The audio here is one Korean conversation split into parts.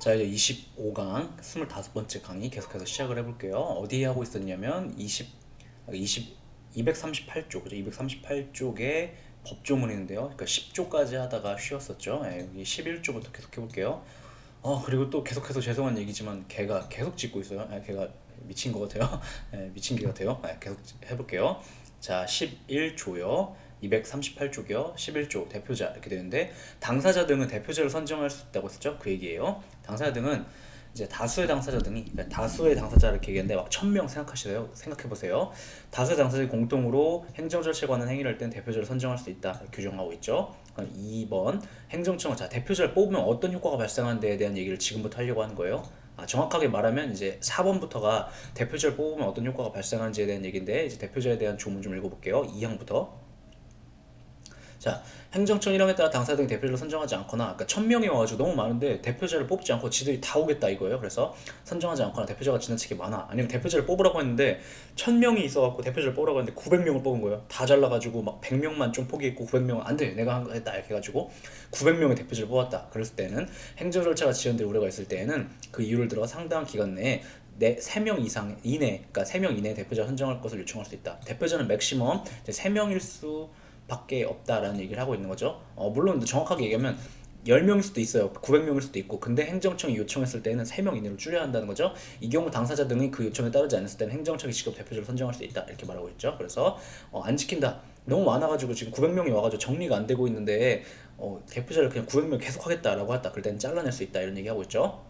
자, 이제 25강 25번째 강의 계속해서 시작을 해볼게요. 어디에 하고 있었냐면 238쪽, 그죠? 238쪽에 법조문이 있는데요. 그러니까 10조까지 하다가 쉬었었죠. 예, 여기 11조부터 계속 해볼게요. 그리고 또 계속해서 죄송한 얘기지만 개가 계속 짖고 있어요. 개가 미친 것 같아요. 미친 개 같아요. 계속 해볼게요. 자, 11조요. 238조요. 11조 대표자 이렇게 되는데 당사자 등은 대표자를 선정할 수 있다고 했었죠. 그 얘기예요. 당사자 등은 이제 다수의 당사자 등이 그러니까 다수의 당사자 이렇게 얘기했는데 막 1000명 생각해 보세요. 다수의 당사자들이 공동으로 행정 절차에 관한 행위를 할 때는 대표자를 선정할 수 있다 규정하고 있죠. 2번 행정청은 자 대표자를 뽑으면 어떤 효과가 발생하는 데에 대한 얘기를 지금부터 하려고 하는 거예요. 정확하게 말하면 이제 4번부터가 대표자를 뽑으면 어떤 효과가 발생하는지에 대한 얘기인데 이제 대표자에 대한 조문 좀 읽어볼게요. 2항부터. 자, 행정청 1항에 따라 당사자 등이 대표자를 선정하지 않거나, 그러니까 1000명이 와가지고 너무 많은데 대표자를 뽑지 않고 지들이 다 오겠다 이거예요. 그래서 선정하지 않거나 대표자가 지나치게 많아. 아니면 대표자를 뽑으라고 했는데 1000명이 있어갖고 대표자를 뽑으라고 했는데 900명을 뽑은 거예요. 다 잘라가지고 막 100명만 좀 포기했고 900명은 안 돼. 내가 했다 이렇게 해가지고 900명의 대표자를 뽑았다. 그랬을 때는 행정 절차가 지연될 우려가 있을 때에는 그 이유를 들어 상당한 기간 내에 3명 이상 이내, 그러니까 3명 이내 대표자 선정할 것을 요청할 수 있다. 대표자는 맥시멈 3명일 수 밖에 없다라는 얘기를 하고 있는 거죠. 물론 정확하게 얘기하면 10명일 수도 있어요. 900명일 수도 있고. 근데 행정청이 요청했을 때는 3명 이내로 줄여야 한다는 거죠. 이 경우 당사자 등이 그 요청에 따르지 않았을 때는 행정청이 직접 대표자를 선정할 수 있다. 이렇게 말하고 있죠. 그래서 안 지킨다. 너무 많아가지고 지금 900명이 와가지고 정리가 안 되고 있는데 대표자를 그냥 900명 계속 하겠다라고 했다. 그럴 때는 잘라낼 수 있다. 이런 얘기하고 있죠.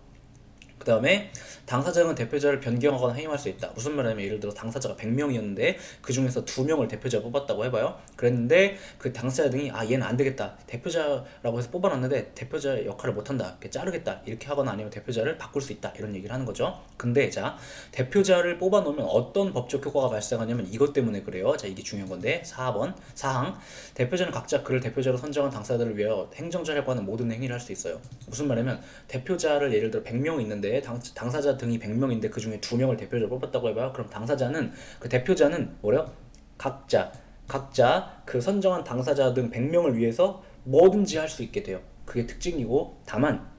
그 다음에 당사자는 대표자를 변경하거나 해임할 수 있다. 무슨 말이냐면 예를 들어 당사자가 100명이었는데 그 중에서 2명을 대표자 뽑았다고 해봐요. 그랬는데 그 당사자 등이 얘는 안 되겠다. 대표자라고 해서 뽑아놨는데 대표자 역할을 못한다. 이렇게 자르겠다. 이렇게 하거나 아니면 대표자를 바꿀 수 있다. 이런 얘기를 하는 거죠. 근데 자 대표자를 뽑아놓으면 어떤 법적 효과가 발생하냐면 이것 때문에 그래요. 자 이게 중요한 건데 4번 사항 대표자는 각자 그를 대표자로 선정한 당사자들을 위하여 행정절에 관한 모든 행위를 할 수 있어요. 무슨 말이냐면 대표자를 예를 들어 100명 있는데 당사자 등이 100명인데 그 중에 2명을 대표자로 뽑았다고 해봐요. 그럼 당사자는 그 대표자는 뭐래요? 각자 그 선정한 당사자 등 100명을 위해서 뭐든지 할 수 있게 돼요. 그게 특징이고 다만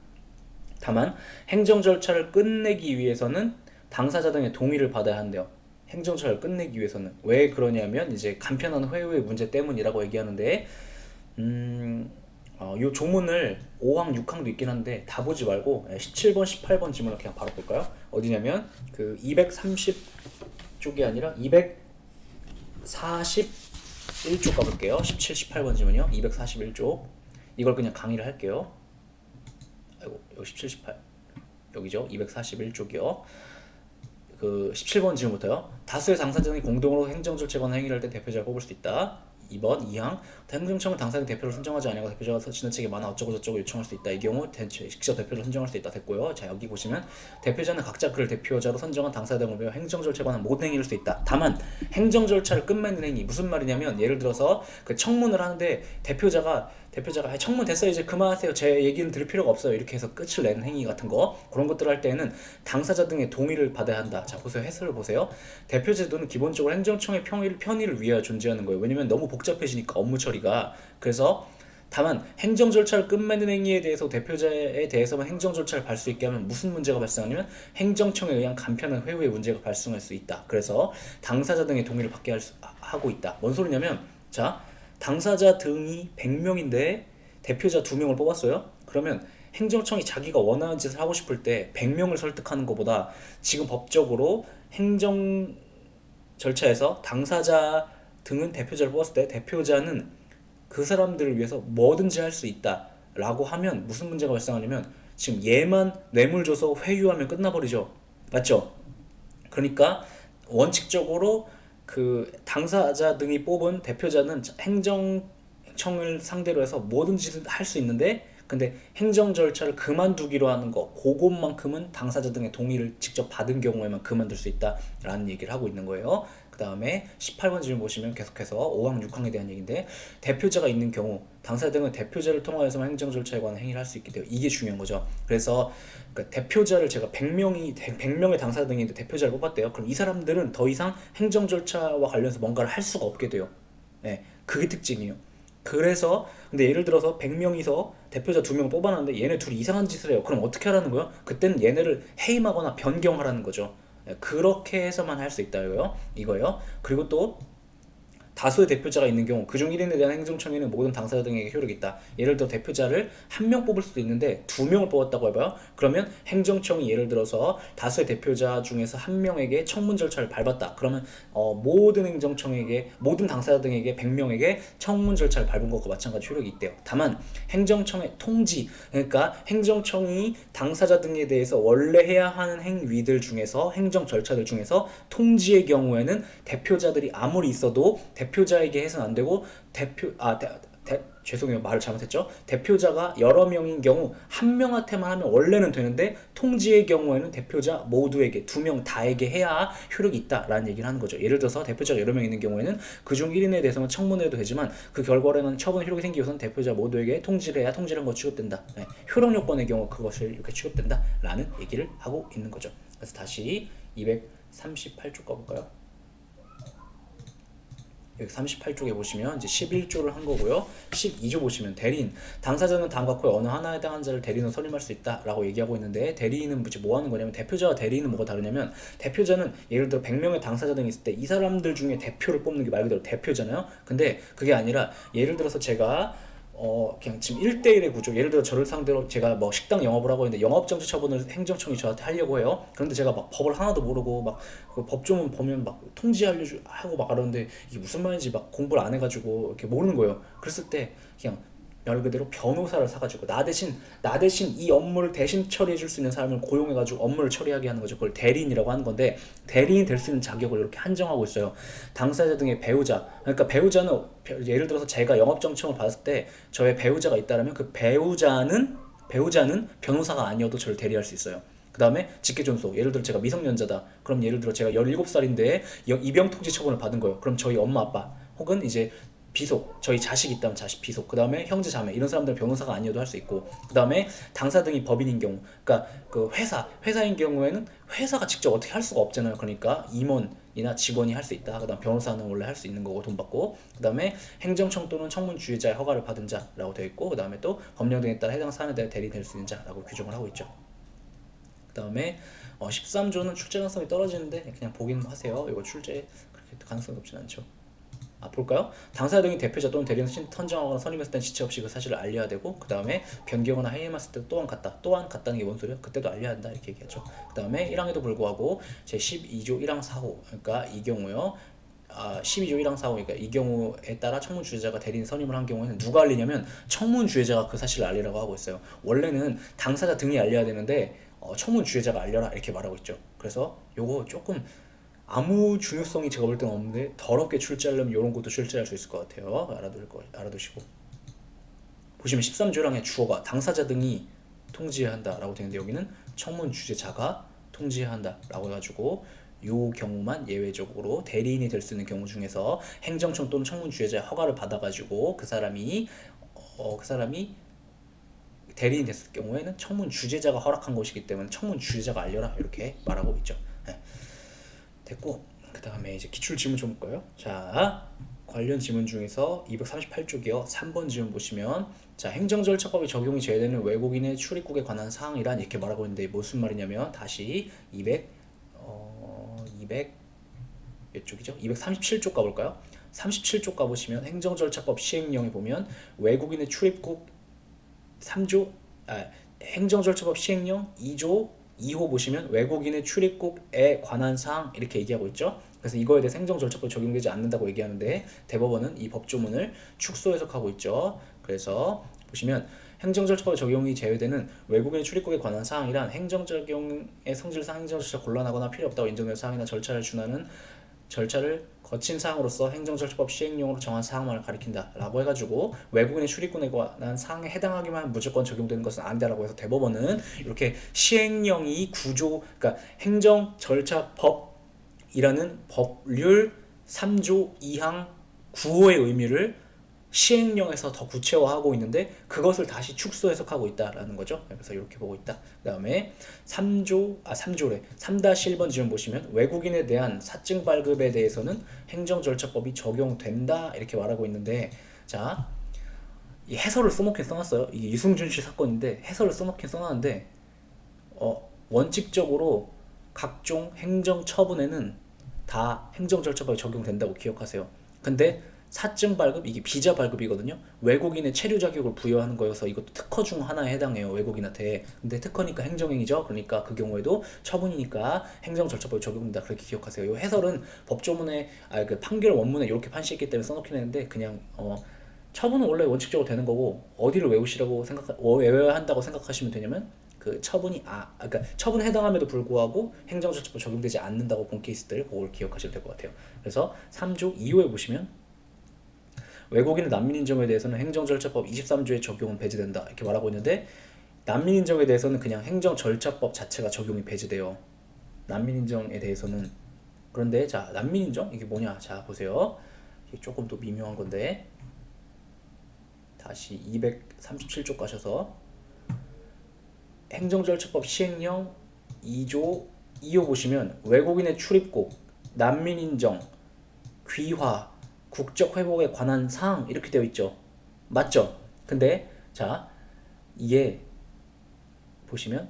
행정 절차를 끝내기 위해서는 당사자 등의 동의를 받아야 한대요. 행정 절차를 끝내기 위해서는 왜 그러냐면 이제 간편한 회유의 문제 때문이라고 얘기하는데 요 조문을 5항, 6항도 있긴 한데 다 보지 말고 17번, 18번 지문을 그냥 바로 볼까요? 어디냐면 그 230쪽이 아니라 241쪽 가볼게요. 17, 18번 지문이요. 241쪽 이걸 그냥 강의를 할게요. 아이고 여기 17, 18 여기죠. 241쪽이요. 그 17번 지문부터요. 다수의 당사자들이 공동으로 행정절차에 관한 행위를 할 때 대표자를 뽑을 수 있다. 2번 2항 행정청은 당사자 대표를 선정하지 아니하고 대표자가 지나치게 많아 어쩌고 저쩌고 요청할 수 있다. 이 경우 직접 대표를 선정할 수 있다. 됐고요. 자 여기 보시면 대표자는 각자 그를 대표자로 선정한 당사자 등을 위해 행정절차에 관한 모든 행위를 할 수 있다. 다만 행정절차를 끝맺는 행위 무슨 말이냐면 예를 들어서 그 청문을 하는데 대표자가 청문 됐어요 이제 그만하세요 제 얘기는 들을 필요가 없어요 이렇게 해서 끝을 내는 행위 같은 거 그런 것들을 할 때는 당사자 등의 동의를 받아야 한다. 자 보세요 해설을 보세요. 대표제도는 기본적으로 행정청의 편의를 위하여 존재하는 거예요. 왜냐면 너무 복잡해지니까 업무 처리가. 그래서 다만 행정 절차를 끝맺는 행위에 대해서 대표자에 대해서만 행정 절차를 밟을 수 있게 하면 무슨 문제가 발생하냐면 행정청에 의한 간편한 회유의 문제가 발생할 수 있다. 그래서 당사자 등의 동의를 받게 하고 있다. 뭔 소리냐면 자 당사자 등이 100명인데 대표자 2명을 뽑았어요. 그러면 행정청이 자기가 원하는 짓을 하고 싶을 때 100명을 설득하는 것보다 지금 법적으로 행정 절차에서 당사자 등은 대표자를 뽑았을 때 대표자는 그 사람들을 위해서 뭐든지 할 수 있다 라고 하면 무슨 문제가 발생하냐면 지금 얘만 뇌물 줘서 회유하면 끝나버리죠. 맞죠? 그러니까 원칙적으로 그 당사자 등이 뽑은 대표자는 행정청을 상대로 해서 뭐든지 할 수 있는데 근데 행정 절차를 그만두기로 하는 거 그것만큼은 당사자 등의 동의를 직접 받은 경우에만 그만둘 수 있다라는 얘기를 하고 있는 거예요. 그 다음에 18번 질문 보시면 계속해서 5항, 6항에 대한 얘기인데 대표자가 있는 경우 당사자 등은 대표자를 통하여서만 행정 절차에 관한 행위를 할 수 있게 돼요. 이게 중요한 거죠. 그래서 그러니까 대표자를 제가 100명의 당사자 등이 대표자를 뽑았대요. 그럼 이 사람들은 더 이상 행정 절차와 관련해서 뭔가를 할 수가 없게 돼요. 네, 그게 특징이에요. 그래서 근데 예를 들어서 100명이서 대표자 2명 뽑아놨는데 얘네 둘이 이상한 짓을 해요. 그럼 어떻게 하라는 거예요? 그때는 얘네를 해임하거나 변경하라는 거죠. 그렇게 해서만 할 수 있다 이거예요. 그리고 또 다수의 대표자가 있는 경우 그중 1인에 대한 행정청의는 모든 당사자 등에게 효력이 있다. 예를 들어 대표자를 1명 뽑을 수도 있는데 2명을 뽑았다고 해봐요. 그러면 행정청이 예를 들어서 다수의 대표자 중에서 1명에게 청문 절차를 밟았다. 그러면 모든 행정청에게 모든 당사자 등에게 100명에게 청문 절차를 밟은 것과 마찬가지 효력이 있대요. 다만 행정청의 통지, 그러니까 행정청이 당사자 등에 대해서 원래 해야 하는 행위들 중에서 행정 절차들 중에서 통지의 경우에는 대표자들이 아무리 있어도 대표자에게 해서는 안 되고 죄송해요, 말을 잘못했죠. 대표자가 여러 명인 경우 한 명한테만 하면 원래는 되는데 통지의 경우에는 대표자 모두에게 2명 다에게 해야 효력이 있다라는 얘기를 하는 거죠. 예를 들어서 대표자가 여러 명 있는 경우에는 그중 1인에 대해서는 청문을 해도 되지만 그 결과로는 처분 효력이 생기고선 대표자 모두에게 통지를 해야 통지란 거 취급된다. 효력 요건의 경우 그것을 이렇게 취급된다라는 얘기를 하고 있는 거죠. 그래서 다시 238쪽 가볼까요? 여기 38쪽에 보시면 이제 11조를 한 거고요. 12조 보시면 대리인, 당사자는 다음과 후 어느 하나에 해당하는 자를 대리인으로 선임할 수 있다라고 얘기하고 있는데, 대리인은 뭐 하는 거냐면 대표자와 대리인은 뭐가 다르냐면, 대표자는 예를 들어 100명의 당사자 등이 있을 때 이 사람들 중에 대표를 뽑는 게 말 그대로 대표잖아요. 근데 그게 아니라 예를 들어서 제가 그냥 지금 1대1의 구조, 예를 들어 저를 상대로 제가 뭐 식당 영업을 하고 있는데 영업정지 처분을 행정청이 저한테 하려고 해요. 그런데 제가 막 법을 하나도 모르고 막 그 법조문 보면 막 통지하고 막 그러는데 이게 무슨 말인지 막 공부를 안 해가지고 이렇게 모르는 거예요. 그랬을 때 그냥 말 그대로 변호사를 사가지고 나 대신 이 업무를 대신 처리해 줄 수 있는 사람을 고용해가지고 업무를 처리하게 하는 거죠. 그걸 대리인이라고 하는 건데, 대리인 될 수 있는 자격을 이렇게 한정하고 있어요. 당사자 등의 배우자, 그러니까 배우자는 예를 들어서 제가 영업정청을 받았을 때 저의 배우자가 있다면 그 배우자는 변호사가 아니어도 저를 대리할 수 있어요. 그 다음에 직계존속, 예를 들어 제가 미성년자다. 그럼 예를 들어 제가 17살인데 입영통지 처분을 받은 거예요. 그럼 저희 엄마 아빠 혹은 이제 비속, 저희 자식이 있다면 자식 비속, 그 다음에 형제 자매, 이런 사람들은 변호사가 아니어도 할 수 있고, 그 다음에 당사 등이 법인인 경우, 그러니까 그 회사인 경우에는 회사가 직접 어떻게 할 수가 없잖아요. 그러니까 임원이나 직원이 할 수 있다. 그 다음 변호사는 원래 할 수 있는 거고 돈 받고, 그 다음에 행정청 또는 청문 주의자의 허가를 받은 자라고 되어 있고, 그 다음에 또 법령 등에 따라 해당 사안에 대해 대리될 수 있는 자라고 규정을 하고 있죠. 그 다음에 13조는 출제 가능성이 떨어지는데 그냥 보긴 하세요. 이거 출제 그렇게 가능성이 높진 않죠. 볼까요? 당사자 등이 대표자 또는 대리인을 선정하거나 선임했을 땐 지체 없이 그 사실을 알려야 되고, 그 다음에 변경하거나 해임했을 때 또한 같다는 게 뭔 소리야? 그때도 알려야 한다 이렇게 얘기하죠. 그 다음에 1항에도 불구하고 제 12조 1항 4호, 그러니까 이 경우요. 12조 1항 4호니까 이 경우에 따라 청문 주재자가 대리인 선임을 한 경우에는 누가 알리냐면 청문 주재자가 그 사실을 알리라고 하고 있어요. 원래는 당사자 등이 알려야 되는데 청문 주재자가 알려라 이렇게 말하고 있죠. 그래서 요거 조금 아무 중요성이 제가 볼 때는 없는데 더럽게 출제하려면 이런 것도 출제할 수 있을 것 같아요. 알아두시고 보시면 13조랑의 주어가 당사자 등이 통지해야 한다라고 되는데, 여기는 청문 주재자가 통지해야 한다라고 해가지고 요 경우만 예외적으로 대리인이 될 수 있는 경우 중에서 행정청 또는 청문 주재자의 허가를 받아가지고 그 사람이 대리인 됐을 경우에는 청문 주재자가 허락한 것이기 때문에 청문 주재자가 알려라 이렇게 말하고 있죠. 됐고, 그 다음에 이제 기출 지문 좀 볼까요? 자, 관련 지문 중에서 238쪽이요. 3번 지문 보시면, 자, 행정절차법이 적용이 제외되는 외국인의 출입국에 관한 사항이란 이렇게 말하고 있는데 무슨 말이냐면, 다시 200 몇 쪽이죠? 237쪽 가볼까요? 37쪽 가보시면 행정절차법 시행령에 보면 외국인의 출입국 3조 행정절차법 시행령 2조 2호 보시면 외국인의 출입국에 관한 사항 이렇게 얘기하고 있죠. 그래서 이거에 대해서 행정절차법이 적용되지 않는다고 얘기하는데, 대법원은 이 법조문을 축소 해석하고 있죠. 그래서 보시면 행정절차법 적용이 제외되는 외국인의 출입국에 관한 사항이란 행정적용의 성질상 행정절차 곤란하거나 필요 없다고 인정된 사항이나 절차를 거친 사항으로서 행정절차법 시행령으로 정한 사항만을 가리킨다 라고 해가지고 외국인의 출입국에 관한 사항에 해당하기만 무조건 적용되는 것은 아니다라고 해서 대법원은 이렇게 시행령이 그러니까 행정절차법이라는 법률 3조 2항 9호의 의미를 시행령에서 더 구체화하고 있는데 그것을 다시 축소 해석하고 있다라는 거죠. 그래서 이렇게 보고 있다. 그 다음에 3-1번 지문 보시면 외국인에 대한 사증 발급에 대해서는 행정절차법이 적용된다 이렇게 말하고 있는데, 자, 이 해설을 써놓긴 써놨어요. 이게 유승준 씨 사건인데 해설을 써놓긴 써놨는데 원칙적으로 각종 행정 처분에는 다 행정 절차법이 적용된다고 기억하세요. 근데 사증 발급 이게 비자 발급이거든요. 외국인의 체류 자격을 부여하는 거여서 이것도 특허 중 하나에 해당해요. 외국인한테. 근데 특허니까 행정행위죠. 그러니까 그 경우에도 처분이니까 행정 절차법이 적용된다. 그렇게 기억하세요. 이 해설은 법조문에 그 판결 원문에 이렇게 판시했기 때문에 써놓긴 했는데 그냥 처분은 원래 원칙적으로 되는 거고 어디를 외우시라고 외워야 한다고 생각하시면 되냐면 그 처분이 그러니까 처분에 해당함에도 불구하고 행정절차법 적용되지 않는다고 본 케이스들 그걸 기억하시면 될 것 같아요. 그래서 3조 2호에 보시면 외국인의 난민 인정에 대해서는 행정절차법 23조의 적용은 배제된다 이렇게 말하고 있는데 난민 인정에 대해서는 그냥 행정절차법 자체가 적용이 배제돼요. 난민 인정에 대해서는. 그런데 자 난민 인정 이게 뭐냐 자 보세요. 이게 조금 더 미묘한 건데 다시 237조 가셔서 행정절차법 시행령 2조 2호 보시면 외국인의 출입국, 난민 인정, 귀화, 국적 회복에 관한 사항 이렇게 되어 있죠. 맞죠? 근데 자 이게 보시면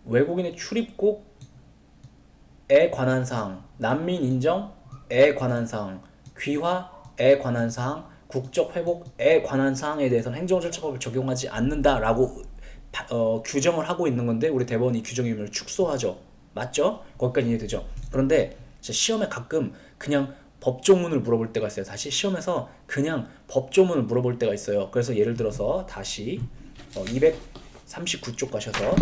외국인의 출입국에 관한 사항, 난민 인정에 관한 사항, 귀화에 관한 사항, 국적 회복에 관한 사항에 대해서는 행정절차법을 적용하지 않는다라고 규정을 하고 있는 건데 우리 대법원이 규정 의미를 축소하죠. 맞죠? 거기까지 이해되죠? 그런데 시험에 가끔 그냥 법조문을 물어볼 때가 있어요. 다시 시험에서 그냥 법조문을 물어볼 때가 있어요. 그래서 예를 들어서 다시 239쪽 가셔서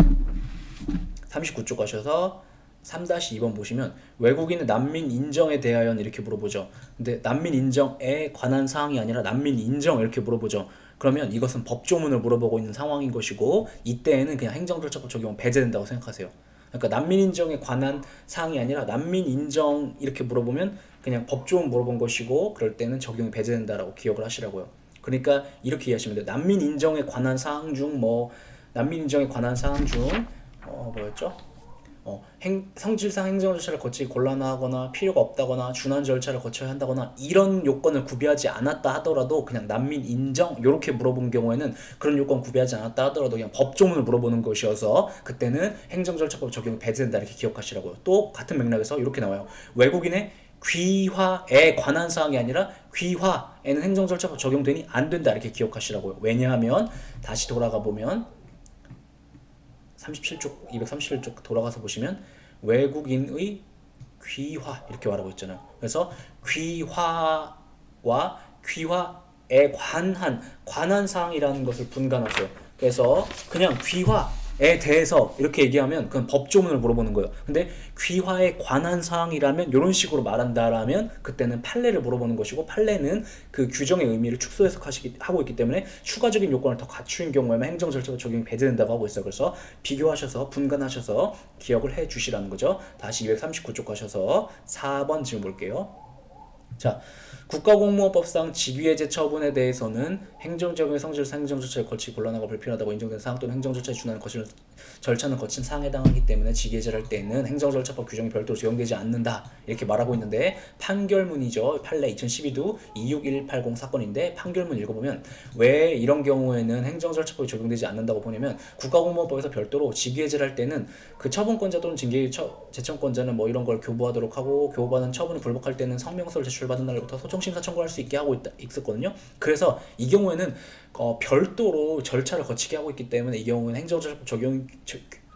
3-2번 보시면 외국인의 난민 인정에 대하여는 이렇게 물어보죠. 근데 난민 인정에 관한 사항이 아니라 난민 인정 이렇게 물어보죠. 그러면 이것은 법조문을 물어보고 있는 상황인 것이고 이때에는 그냥 행정절차법 적용은 배제된다고 생각하세요. 그러니까 난민 인정에 관한 사항이 아니라 난민 인정 이렇게 물어보면 그냥 법조문 물어본 것이고 그럴 때는 적용이 배제된다라고 기억을 하시라고요. 그러니까 이렇게 이해하시면 돼요. 난민 인정에 관한 사항 중 뭐였죠? 성질상 행정 절차를 거치기 곤란하거나 필요가 없다거나 준한 절차를 거쳐야 한다거나 이런 요건을 구비하지 않았다 하더라도 그냥 난민 인정 이렇게 물어본 경우에는 그런 요건 구비하지 않았다 하더라도 그냥 법조문을 물어보는 것이어서 그때는 행정절차법 적용이 배제된다 이렇게 기억하시라고요. 또 같은 맥락에서 이렇게 나와요. 외국인의 귀화에 관한 사항이 아니라 귀화에는 행정절차법 적용되니 안 된다 이렇게 기억하시라고요. 왜냐하면 다시 돌아가 보면 37쪽 231쪽 돌아가서 보시면 외국인의 귀화 이렇게 말하고 있잖아요. 그래서 귀화와 귀화에 관한 사항이라는 것을 분간하세요. 그래서 그냥 귀화에 대해서 이렇게 얘기하면 그건 법조문을 물어보는 거예요. 근데 귀화에 관한 사항이라면 이런 식으로 말한다라면 그때는 판례를 물어보는 것이고 판례는 그 규정의 의미를 축소 해석하고 있기 때문에 추가적인 요건을 더 갖추인 경우에만 행정절차법 적용이 배제된다고 하고 있어요. 그래서 비교하셔서 분간하셔서 기억을 해 주시라는 거죠. 다시 239쪽 가셔서 4번 질문 볼게요. 자, 국가공무원법상 직위해제 처분에 대해서는 행정적용의 성질상 행정절차를 거치기 곤란하고 불필요하다고 인정된 사항 또는 행정절차에 준하는 절차는 거친 사항에 해당하기 때문에 직위해제를 할 때는 행정절차법 규정이 별도로 적용되지 않는다 이렇게 말하고 있는데 판결문이죠. 판례 2012도 26180 사건인데 판결문 읽어보면 왜 이런 경우에는 행정절차법이 적용되지 않는다고 보냐면 국가공무원법에서 별도로 직위해제를 할 때는 그 처분권자 또는 제청권자는 뭐 이런 걸 교부하도록 하고 교부받은 처분이 불복할 때는 성명서를 제출받은 날부터 소송심사 청구할 수 있게 하고 있었거든요. 그래서 이 경우에는 별도로 절차를 거치게 하고 있기 때문에 이 경우는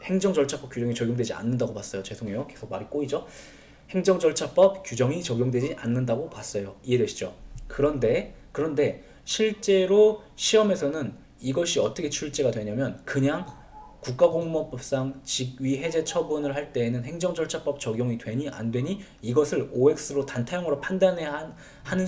행정절차법 규정이 적용되지 않는다고 봤어요. 죄송해요. 계속 말이 꼬이죠. 행정절차법 규정이 적용되지 않는다고 봤어요. 이해되시죠? 그런데 실제로 시험에서는 이것이 어떻게 출제가 되냐면 그냥 국가공무원법상 직위 해제 처분을 할 때에는 행정절차법 적용이 되니 안 되니 이것을 OX로 단타형으로 판단하라는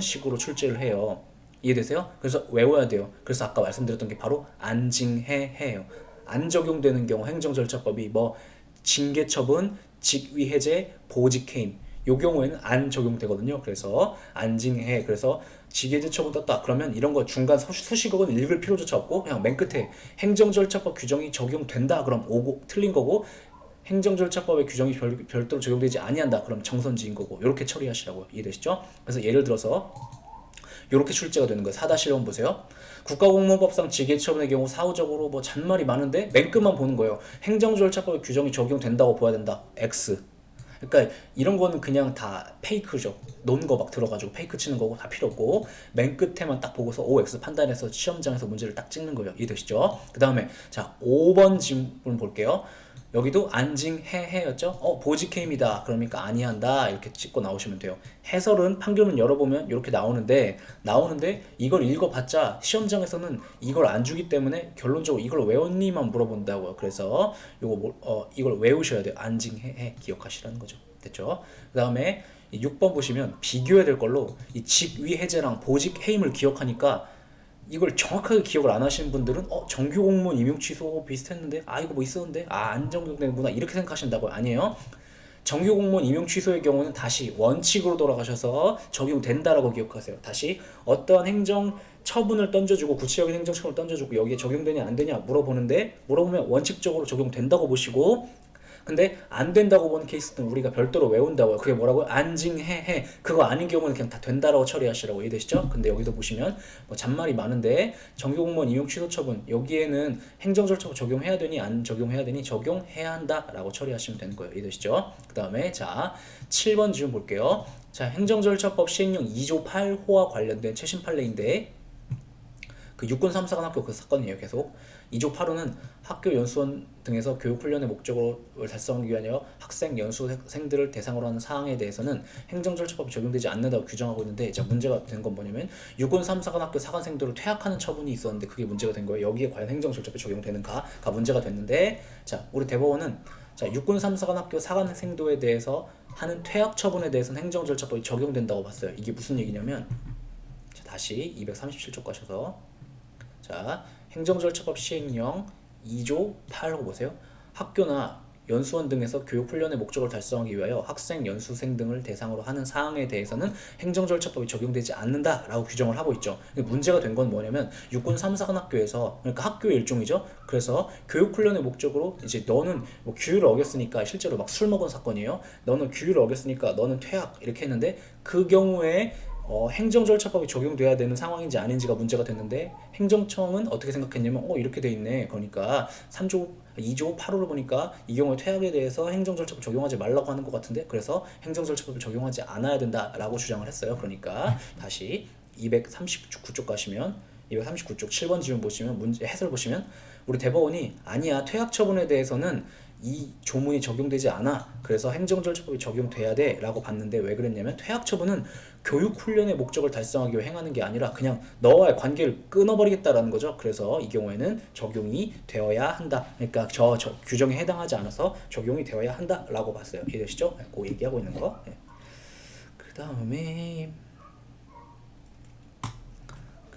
식으로 출제를 해요. 이해되세요? 그래서 외워야 돼요. 그래서 아까 말씀드렸던 게 바로 안징해해요. 안 적용되는 경우 행정절차법이 뭐 징계처분, 직위해제, 보직해임 요 경우에는 안 적용되거든요. 그래서 안징해 그래서 직위해제 처분 떴다 그러면 이런 거 중간 수식어는 읽을 필요조차 없고 그냥 맨 끝에 행정절차법 규정이 적용된다 그럼 오고 틀린 거고 행정절차법의 규정이 별도로 적용되지 아니한다 그럼 정선지인 거고 이렇게 처리하시라고요. 이해되시죠? 그래서 예를 들어서 이렇게 출제가 되는 거예요. 4-1번 보세요. 국가공무원법상 직위처분의 경우 사후적으로 뭐 잔말이 많은데 맨 끝만 보는 거예요. 행정절차법의 규정이 적용된다고 봐야 된다. X. 그러니까 이런 거는 그냥 다 페이크죠. 논 거 막 들어가지고 페이크 치는 거고 다 필요 없고 맨 끝에만 딱 보고서 OX 판단해서 시험장에서 문제를 딱 찍는 거예요. 이해되시죠? 그 다음에 자 5번 질문 볼게요. 여기도 안징해해였죠? 보직해임이다. 그러니까 아니한다. 이렇게 찍고 나오시면 돼요. 해설은 판결문 열어보면 이렇게 나오는데 이걸 읽어봤자 시험장에서는 이걸 안 주기 때문에 결론적으로 이걸 외웠니만 물어본다고요. 그래서 이걸 외우셔야 돼요. 안징해해 기억하시라는 거죠. 됐죠? 그 다음에 6번 보시면 비교해야 될 걸로 이 직위해제랑 보직해임을 기억하니까 이걸 정확하게 기억을 안 하시는 분들은 정규 공무원 임용 취소 비슷했는데 이거 뭐 있었는데 안 적용되는구나 이렇게 생각하신다고요. 아니에요. 정규 공무원 임용 취소의 경우는 다시 원칙으로 돌아가셔서 적용된다라고 기억하세요. 다시 어떠한 행정 처분을 던져주고 구체적인 행정 처분을 던져주고 여기에 적용되냐 안 되냐 물어보면 원칙적으로 적용된다고 보시고 근데 안 된다고 보는 케이스는 우리가 별도로 외운다고요. 그게 뭐라고요? 안징해해. 그거 아닌 경우는 그냥 다 된다라고 처리하시라고 이해되시죠? 근데 여기도 보시면 뭐 잔말이 많은데 정규공무원 임용 취소 처분 여기에는 행정절차법 적용해야 되니 안 적용해야 되니 적용해야 한다라고 처리하시면 되는 거예요. 이해되시죠? 그 다음에 자 7번 질문 볼게요. 자 행정절차법 시행령 2조 8호와 관련된 최신 판례인데 그 육군 3사관 학교 그 사건이에요. 계속 2조 8호는 학교 연수원 등에서 교육훈련의 목적을 달성하기 위하여 학생 연수생들을 대상으로 하는 사항에 대해서는 행정절차법이 적용되지 않는다고 규정하고 있는데 자 문제가 된 건 뭐냐면 육군 3사관 학교 사관생들을 퇴학하는 처분이 있었는데 그게 문제가 된 거예요. 여기에 과연 행정절차법이 적용되는가가 문제가 됐는데 자 우리 대법원은 자 육군 3사관 학교 사관생도에 대해서 하는 퇴학 처분에 대해서는 행정절차법이 적용된다고 봤어요. 이게 무슨 얘기냐면 자, 다시 237쪽 가셔서 자, 행정절차법 시행령 2조 8호 보세요. 학교나 연수원 등에서 교육훈련의 목적을 달성하기 위하여 학생, 연수생 등을 대상으로 하는 사항에 대해서는 행정절차법이 적용되지 않는다라고 규정을 하고 있죠. 문제가 된 건 뭐냐면 육군 3사관 학교에서 그러니까 학교의 일종이죠. 그래서 교육훈련의 목적으로 이제 너는 뭐 규율을 어겼으니까 실제로 막 술 먹은 사건이에요. 너는 규율을 어겼으니까 너는 퇴학 이렇게 했는데 그 경우에 행정절차법이 적용돼야 되는 상황인지 아닌지가 문제가 됐는데 행정청은 어떻게 생각했냐면 이렇게 돼 있네. 그러니까 2조 8호를 보니까 이 경우에 퇴학에 대해서 행정절차법 적용하지 말라고 하는 것 같은데 그래서 행정절차법을 적용하지 않아야 된다라고 주장을 했어요. 그러니까 다시 239쪽 가시면 239쪽 7번 질문 보시면 문제 해설 보시면 우리 대법원이 아니야 퇴학 처분에 대해서는 이 조문이 적용되지 않아. 그래서 행정절차법이 적용돼야 돼 라고 봤는데 왜 그랬냐면 퇴학 처분은 교육훈련의 목적을 달성하기 위해 행하는 게 아니라 그냥 너와의 관계를 끊어버리겠다라는 거죠. 그래서 이 경우에는 적용이 되어야 한다. 그러니까 저 규정에 해당하지 않아서 적용이 되어야 한다라고 봤어요. 이해되시죠? 그 얘기하고 있는 거. 네. 그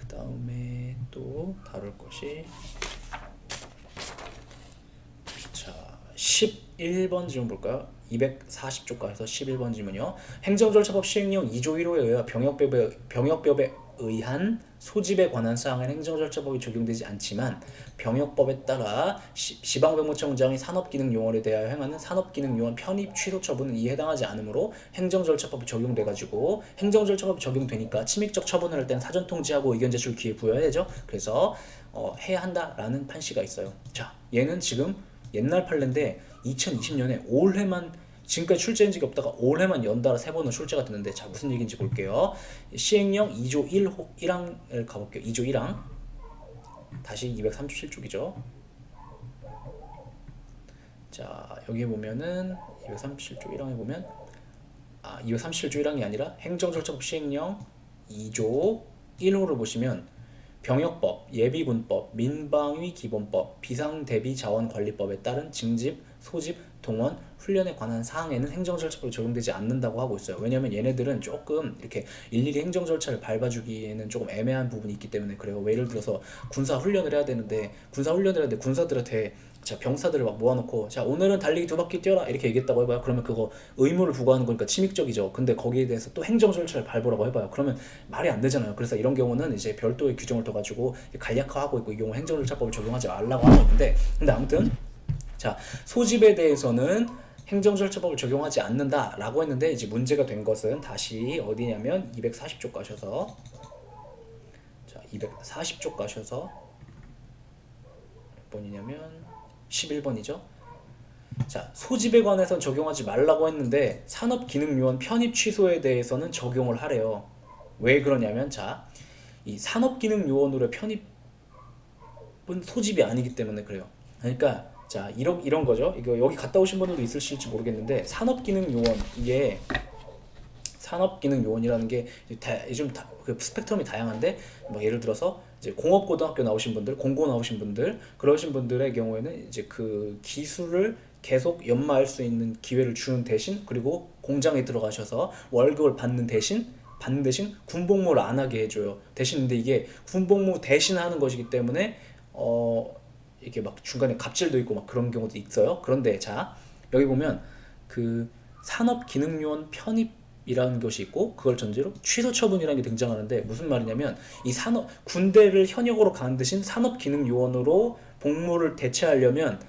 다음에 또 다룰 것이 자 11번 질문 볼까요? 240쪽 가서 11번 질문이요. 행정절차법 시행령 2조 1호에 의해 병역법에 의한 소집에 관한 사항은 행정절차법이 적용되지 않지만 병역법에 따라 지방병무청장이 산업기능요원에 대하여 행하는 산업기능요원 편입 취소 처분은 이에 해당하지 않으므로 행정절차법이 적용돼가지고 행정절차법이 적용되니까 침입적 처분을 할 때는 사전 통지하고 의견 제출 기회 부여해야죠. 그래서 해야 한다라는 판시가 있어요. 자, 얘는 지금 옛날 판례인데 2020년에 올해만 지금까지 출제한 적이 없다가 올해만 연달아 3번은 출제가 됐는데 자 무슨 얘기인지 볼게요. 시행령 2조 1항을 가볼게요. 2조 1항 다시 237쪽이죠. 자 여기 보면은 237조 1항에 보면 237조 1항이 아니라 행정절차법 시행령 2조 1호를 보시면 병역법, 예비군법, 민방위 기본법, 비상대비자원관리법에 따른 징집, 소집, 동원, 훈련에 관한 사항에는 행정절차법이 적용되지 않는다고 하고 있어요. 왜냐면 얘네들은 조금 이렇게 일일이 행정절차를 밟아주기에는 조금 애매한 부분이 있기 때문에 그래요. 예를 들어서 군사훈련을 해야 되는데 군사들한테 자 병사들을 막 모아놓고 자 오늘은 달리기 2바퀴 뛰어라 이렇게 얘기했다고 해봐요. 그러면 그거 의무를 부과하는 거니까 침입적이죠. 근데 거기에 대해서 또 행정절차를 밟으라고 해봐요. 그러면 말이 안 되잖아요. 그래서 이런 경우는 이제 별도의 규정을 둬가지고 간략화하고 있고 이 경우 행정절차법을 적용하지 말라고 하고 있는데 근데 아무튼 자 소집에 대해서는 행정절차법을 적용하지 않는다라고 했는데 이제 문제가 된 것은 다시 어디냐면 240쪽 가셔서 240쪽 가셔서 몇 번이냐면 11번이죠. 자, 소집에 관해서 적용하지 말라고 했는데 산업기능요원 편입 취소에 대해서는 적용을 하래요. 왜 그러냐면 자, 이 산업기능요원으로 편입은 소집이 아니기 때문에 그래요. 그러니까 자, 이런 거죠. 이거 여기 갔다 오신 분들도 있으실지 모르겠는데 산업기능요원, 이게 산업기능요원이라는 게 요즘 그 스펙트럼이 다양한데, 뭐 예를 들어서 이제 공업고등학교 나오신 분들, 공고 나오신 분들, 그러신 분들의 경우에는 이제 그 기술을 계속 연마할 수 있는 기회를 주는 대신, 그리고 공장에 들어가셔서 월급을 받는 대신 군복무를 안 하게 해줘요. 대신 근데 이게 군복무 대신 하는 것이기 때문에 이게 막 중간에 갑질도 있고 막 그런 경우도 있어요. 그런데 자, 여기 보면 그 산업기능요원 편입이라는 것이 있고, 그걸 전제로 취소 처분이라는 게 등장하는데, 무슨 말이냐면 이 군대를 현역으로 가는 대신 산업기능요원으로 복무를 대체하려면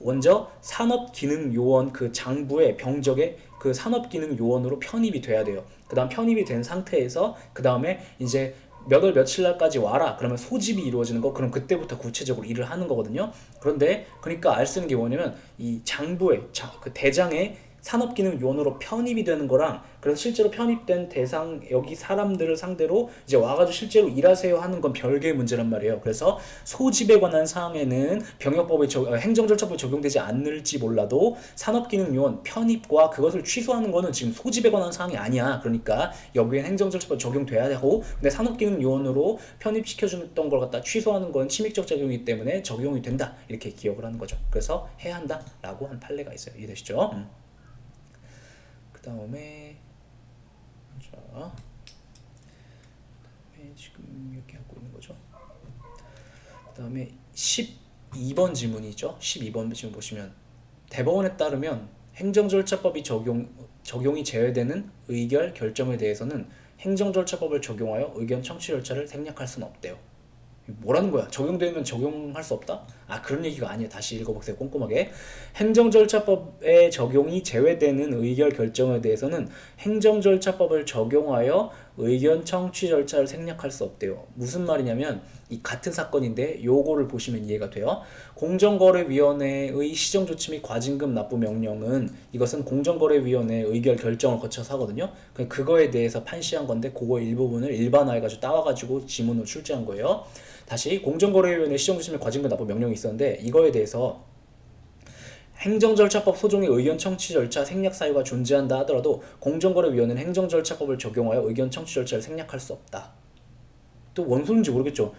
먼저 산업기능요원 그 장부의 병적에 그 산업기능요원으로 편입이 돼야 돼요. 그 다음 편입이 된 상태에서 그 다음에 이제 몇 월 며칠 날까지 와라, 그러면 소집이 이루어지는 거, 그럼 그때부터 구체적으로 일을 하는 거거든요. 그런데 그러니까 알 수 있는 게 뭐냐면 이 장부에 그 대장에 산업기능요원으로 편입이 되는 거랑, 그래서 실제로 편입된 대상 여기 사람들을 상대로 이제 와가지고 실제로 일하세요 하는 건 별개의 문제란 말이에요. 그래서 소집에 관한 사항에는 병역법의 행정절차법이 적용되지 않을지 몰라도 산업기능요원 편입과 그것을 취소하는 거는 지금 소집에 관한 사항이 아니야. 그러니까 여기엔 행정절차법 적용돼야 되고, 근데 산업기능요원으로 편입시켜줬던 걸 갖다 취소하는 건 침입적 작용이기 때문에 적용이 된다, 이렇게 기억을 하는 거죠. 그래서 해야 한다라고 한 판례가 있어요. 이해되시죠? 그 다음에 자, 지금 이렇게 하고 있는 거죠. 그 다음에 12번 지문이죠. 12번 지문 보시면 대법원에 따르면 행정절차법이 적용이 제외되는 의결 결정에 대해서는 행정절차법을 적용하여 의견 청취 절차를 생략할 수는 없대요. 뭐라는 거야? 적용되면 적용할 수 없다? 아, 그런 얘기가 아니에요. 다시 읽어보세요. 꼼꼼하게. 행정절차법에 적용이 제외되는 의결 결정에 대해서는 행정절차법을 적용하여 의견 청취 절차를 생략할 수 없대요. 무슨 말이냐면 이 같은 사건인데 요거를 보시면 이해가 돼요. 공정거래위원회의 시정조치 및 과징금 납부 명령은 이것은 공정거래위원회의 의결 결정을 거쳐서 하거든요. 그거에 대해서 판시한 건데 그거 일부분을 일반화해가지고 따와가지고 지문으로 출제한 거예요. 다시 공정거래위원회 시정조치 및 과징금 납부 명령이 있었는데, 이거에 대해서 행정절차법 소정의 의견 청취 절차 생략 사유가 존재한다 하더라도 공정거래위원회는 행정절차법을 적용하여 의견 청취 절차를 생략할 수 없다. 또 뭔 소린지 모르겠죠.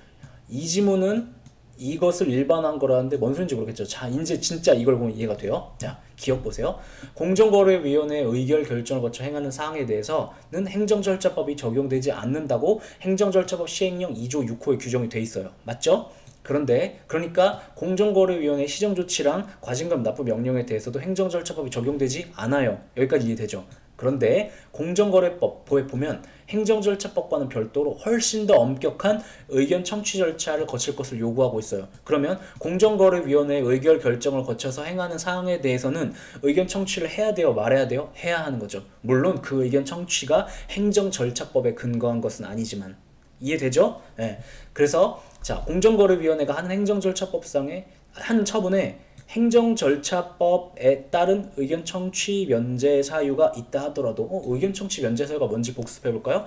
이 지문은 이것을 일반화한 거라는데 뭔 소린지 모르겠죠. 자, 이제 진짜 이걸 보면 이해가 돼요. 자, 기억 보세요. 공정거래위원회의 의결 결정을 거쳐 행하는 사항에 대해서는 행정절차법이 적용되지 않는다고 행정절차법 시행령 2조 6호에 규정이 돼 있어요. 맞죠? 그런데 그러니까 공정거래위원회 시정조치랑 과징금 납부 명령에 대해서도 행정절차법이 적용되지 않아요. 여기까지 이해되죠? 그런데 공정거래법에 보면 행정절차법과는 별도로 훨씬 더 엄격한 의견 청취 절차를 거칠 것을 요구하고 있어요. 그러면 공정거래위원회의 의결 결정을 거쳐서 행하는 사항에 대해서는 의견 청취를 해야 돼요, 말해야 돼요? 해야 하는 거죠. 물론 그 의견 청취가 행정절차법에 근거한 것은 아니지만. 이해되죠? 네. 그래서 자, 공정거래위원회가 하는 행정절차법상의 하는 처분에 행정절차법에 따른 의견 청취 면제 사유가 있다 하더라도 의견 청취 면제 사유가 뭔지 복습해 볼까요?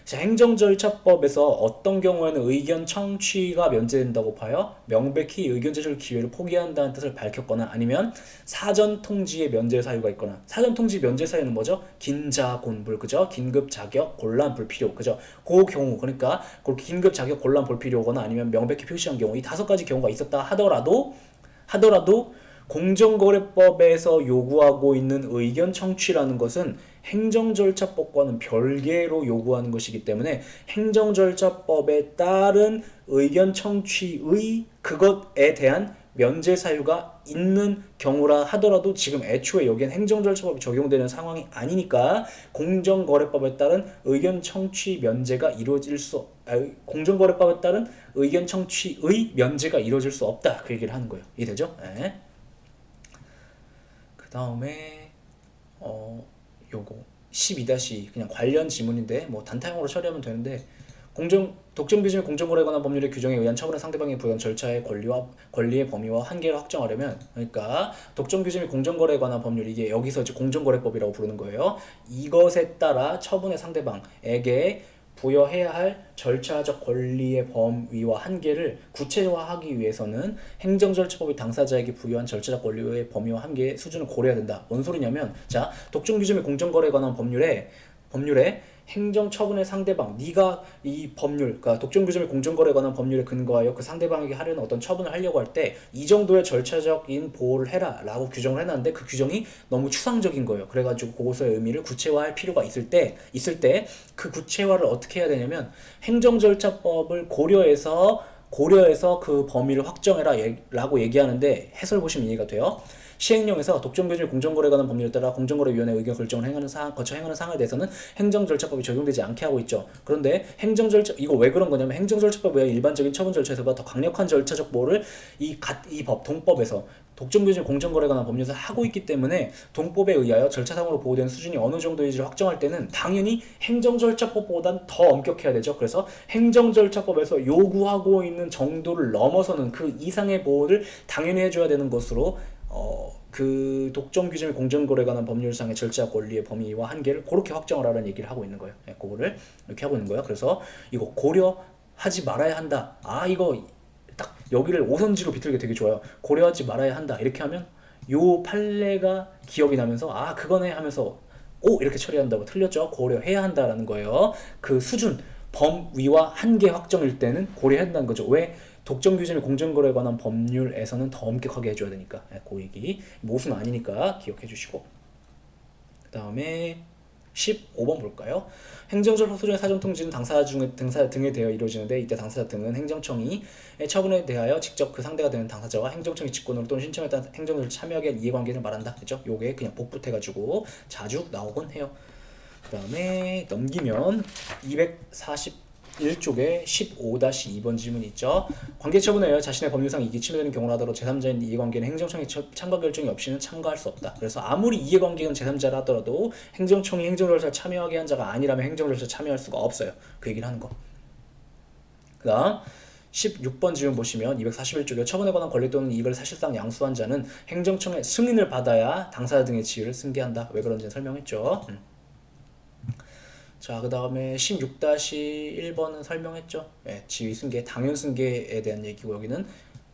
자, 행정절차법에서 어떤 경우에는 의견 청취가 면제된다고 봐요. 명백히 의견 제출 기회를 포기한다는 뜻을 밝혔거나, 아니면 사전 통지의 면제 사유가 있거나. 사전 통지 면제 사유는 뭐죠? 긴자곤불, 그죠? 긴급 자격, 곤란, 불필요, 그죠? 그 경우, 그러니까 그렇게 긴급 자격, 곤란, 불필요거나 아니면 명백히 표시한 경우, 이 5가지 경우가 있었다 하더라도 공정거래법에서 요구하고 있는 의견 청취라는 것은 행정절차법과는 별개로 요구하는 것이기 때문에 행정절차법에 따른 의견 청취의 그것에 대한 면제 사유가 있는 경우라 하더라도 지금 애초에 여기엔 행정절차법이 적용되는 상황이 아니니까 공정거래법에 따른 의견 청취 면제가 공정거래법에 따른 의견 청취의 면제가 이루어질 수 없다, 그 얘기를 하는 거예요. 이해되죠? 네. 그 다음에 요거 12- 그냥 관련 지문인데 뭐 단타형으로 처리하면 되는데, 독점 규정의 공정거래에 관한 법률의 규정에 의한 처분의 상대방에 부여한 절차의 권리의 범위와 한계를 확정하려면, 그러니까 독점 규정의 공정거래에 관한 법률, 이게 여기서 이제 공정거래법이라고 부르는 거예요. 이것에 따라 처분의 상대방에게 부여해야 할 절차적 권리의 범위와 한계를 구체화하기 위해서는 행정절차법이 당사자에게 부여한 절차적 권리의 범위와 한계의 수준을 고려해야 된다. 뭔 소리냐면, 자, 독점 규정의 공정거래에 관한 법률에 행정처분의 상대방, 네가 이 법률, 그러니까 독점규정의 공정거래에 관한 법률에 근거하여 그 상대방에게 하려는 어떤 처분을 하려고 할 때 이 정도의 절차적인 보호를 해라 라고 규정을 해놨는데, 그 규정이 너무 추상적인 거예요. 그래가지고 그것의 의미를 구체화할 필요가 있을 때 그 구체화를 어떻게 해야 되냐면, 행정절차법을 고려해서 그 범위를 확정해라 라고 얘기하는데, 해설 보시면 이해가 돼요. 시행령에서 독점규정의 공정거래에 관한 법률에 따라 공정거래위원회 의견 결정을 거쳐 행하는 사항에 대해서는 행정절차법이 적용되지 않게 하고 있죠. 그런데 이거 왜 그런 거냐면, 행정절차법 외에 일반적인 처분 절차에서보다 더 강력한 절차적 보호를 동법에서 독점규정 공정거래에 관한 법률에서 하고 있기 때문에, 동법에 의하여 절차상으로 보호되는 수준이 어느 정도인지를 확정할 때는 당연히 행정절차법보단 더 엄격해야 되죠. 그래서 행정절차법에서 요구하고 있는 정도를 넘어서는 그 이상의 보호를 당연히 해줘야 되는 것으로, 그 독점 규정의 공정거래에 관한 법률상의 절차 권리의 범위와 한계를 그렇게 확정을 하라는 얘기를 하고 있는 거예요. 그거를 이렇게 하고 있는 거예요. 그래서 이거 고려하지 말아야 한다. 이거 딱 여기를 오선지로 비틀게 되게 좋아요. 고려하지 말아야 한다. 이렇게 하면 요 판례가 기억이 나면서 그거네 하면서 이렇게 처리한다고. 틀렸죠? 고려해야 한다라는 거예요. 그 수준, 범위와 한계 확정일 때는 고려해야 한다는 거죠. 왜? 독점 규정의 공정거래에 관한 법률에서는 더 엄격하게 해줘야 되니까. 그 얘기 모순 아니니까 기억해 주시고, 그 다음에 15번 볼까요? 행정절차 소정의 사전통지는 당사자 등에 대하여 이루어지는데, 이때 당사자 등은 행정청이 처분에 대하여 직접 그 상대가 되는 당사자와 행정청이 직권으로 또는 신청에 따라 행정절차에 참여하게 한 이해관계를 말한다. 그죠? 요게 그냥 복붙해가지고 자주 나오곤 해요. 그 다음에 넘기면 241쪽에 15-2번 질문이 있죠. 관계처분에 의하여 자신의 법률상 이익이 침해되는 경우라 하더라도 제3자인 이해관계는 행정청의 참가 결정이 없이는 참가할 수 없다. 그래서 아무리 이해관계는 제3자라 하더라도 행정청이 행정절차에 참여하게 한 자가 아니라면 행정절차에 참여할 수가 없어요. 그 얘기를 하는 거. 그 다음 16번 질문 보시면 241쪽에 처분에 관한 권리 또는 이익을 사실상 양수한 자는 행정청의 승인을 받아야 당사자 등의 지위를 승계한다. 왜 그런지는 설명했죠. 자, 그 다음에 16-1번은 설명했죠. 지위 승계, 당연 승계에 대한 얘기고, 여기는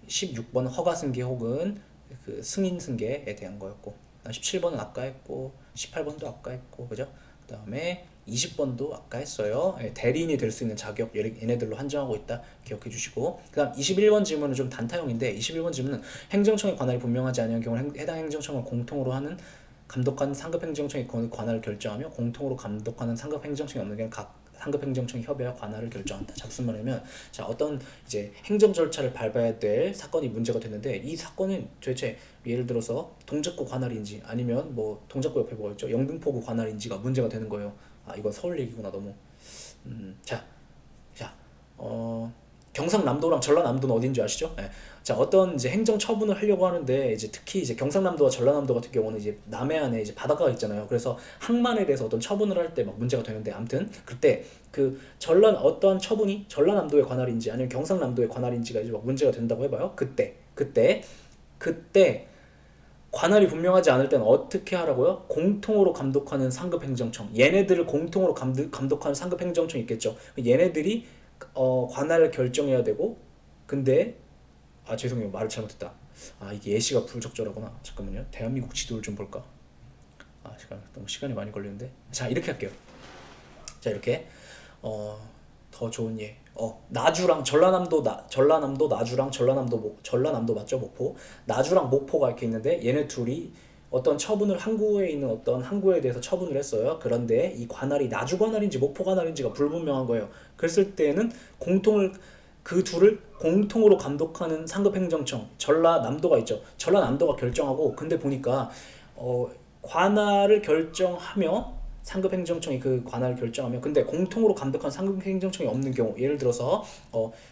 16번은 허가 승계 혹은 그 승인 승계에 대한 거였고, 17번은 아까 했고, 18번도 아까 했고, 그죠? 그 다음에 20번도 아까 했어요. 대리인이 될 수 있는 자격, 얘네들로 한정하고 있다. 기억해 주시고, 그 다음 21번 질문은 좀 단타형인데, 21번 질문은 행정청의 관할이 분명하지 않은 경우는 해당 행정청을 공통으로 하는 감독하는 상급 행정청이 관할을 결정하며, 공통으로 감독하는 상급 행정청이 없는 경우는 각 상급 행정청이 협의하여 관할을 결정한다. 잡순말이면, 자, 어떤 이제 행정 절차를 밟아야 될 사건이 문제가 됐는데, 이 사건은 도대체 예를 들어서 동작구 관할인지 아니면 뭐 동작구 옆에 뭐가 있죠? 영등포구 관할인지가 문제가 되는 거예요. 이건 서울 얘기구나 너무. 자, 경상남도랑 전라남도는 어딘지 아시죠? 자, 어떤 이제 행정 처분을 하려고 하는데, 이제 특히 이제 경상남도와 전라남도 같은 경우는 이제 남해안에 이제 바닷가가 있잖아요. 그래서 항만에 대해서 어떤 처분을 할 때 막 문제가 되는데, 아무튼 그때 그 어떠한 처분이 전라남도의 관할인지 아니면 경상남도의 관할인지가 이제 막 문제가 된다고 해봐요. 그때 관할이 분명하지 않을 때는 어떻게 하라고요? 공통으로 감독하는 상급 행정청, 얘네들을 공통으로 감독하는 상급 행정청이 있겠죠. 얘네들이 관할을 결정해야 되고, 근데 죄송해요, 말을 잘못했다. 이게 예시가 불적절하구나. 잠깐만요, 대한민국 지도를 좀 볼까? 너무 시간이 많이 걸리는데. 자, 이렇게 할게요. 자, 이렇게 더 좋은 예. 나주랑 전라남도 나주랑 전라남도 맞죠? 목포. 나주랑 목포가 이렇게 있는데, 얘네 둘이 어떤 처분을, 항구에 있는 어떤 항구에 대해서 처분을 했어요. 그런데 이 관할이 나주 관할인지 목포 관할인지가 불분명한 거예요. 그랬을 때는 그 둘을 공통으로 감독하는 상급 행정청, 전라남도가 있죠. 전라남도가 결정하고, 근데 보니까 관할을 결정하며, 상급 행정청이 그 관할을 결정하며, 근데 공통으로 감독한 상급 행정청이 없는 경우, 예를 들어서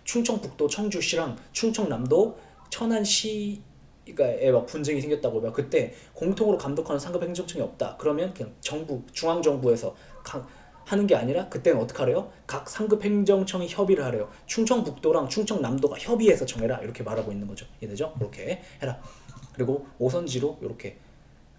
충청북도 청주시랑 충청남도 천안시 에 막 분쟁이 생겼다고 봐. 그때 공통으로 감독하는 상급 행정청이 없다. 그러면 그냥 중앙 정부에서 하는 게 아니라 그때는 어떻게 하래요? 각 상급 행정청이 협의를 하래요. 충청북도랑 충청남도가 협의해서 정해라 이렇게 말하고 있는 거죠. 이해되죠? 그렇게 해라. 그리고 오선지로 이렇게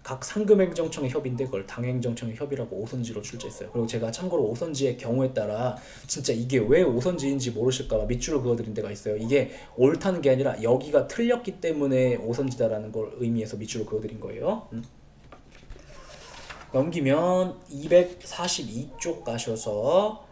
각 상급 행정청의 협의인데 그걸 당행정청의 협의라고 오선지로 출제했어요. 그리고 제가 참고로 오선지의 경우에 따라 진짜 이게 왜 오선지인지 모르실까봐 밑줄을 그어드린 데가 있어요. 이게 옳다는 게 아니라 여기가 틀렸기 때문에 오선지다라는 걸 의미해서 밑줄을 그어드린 거예요. 넘기면 242쪽 가셔서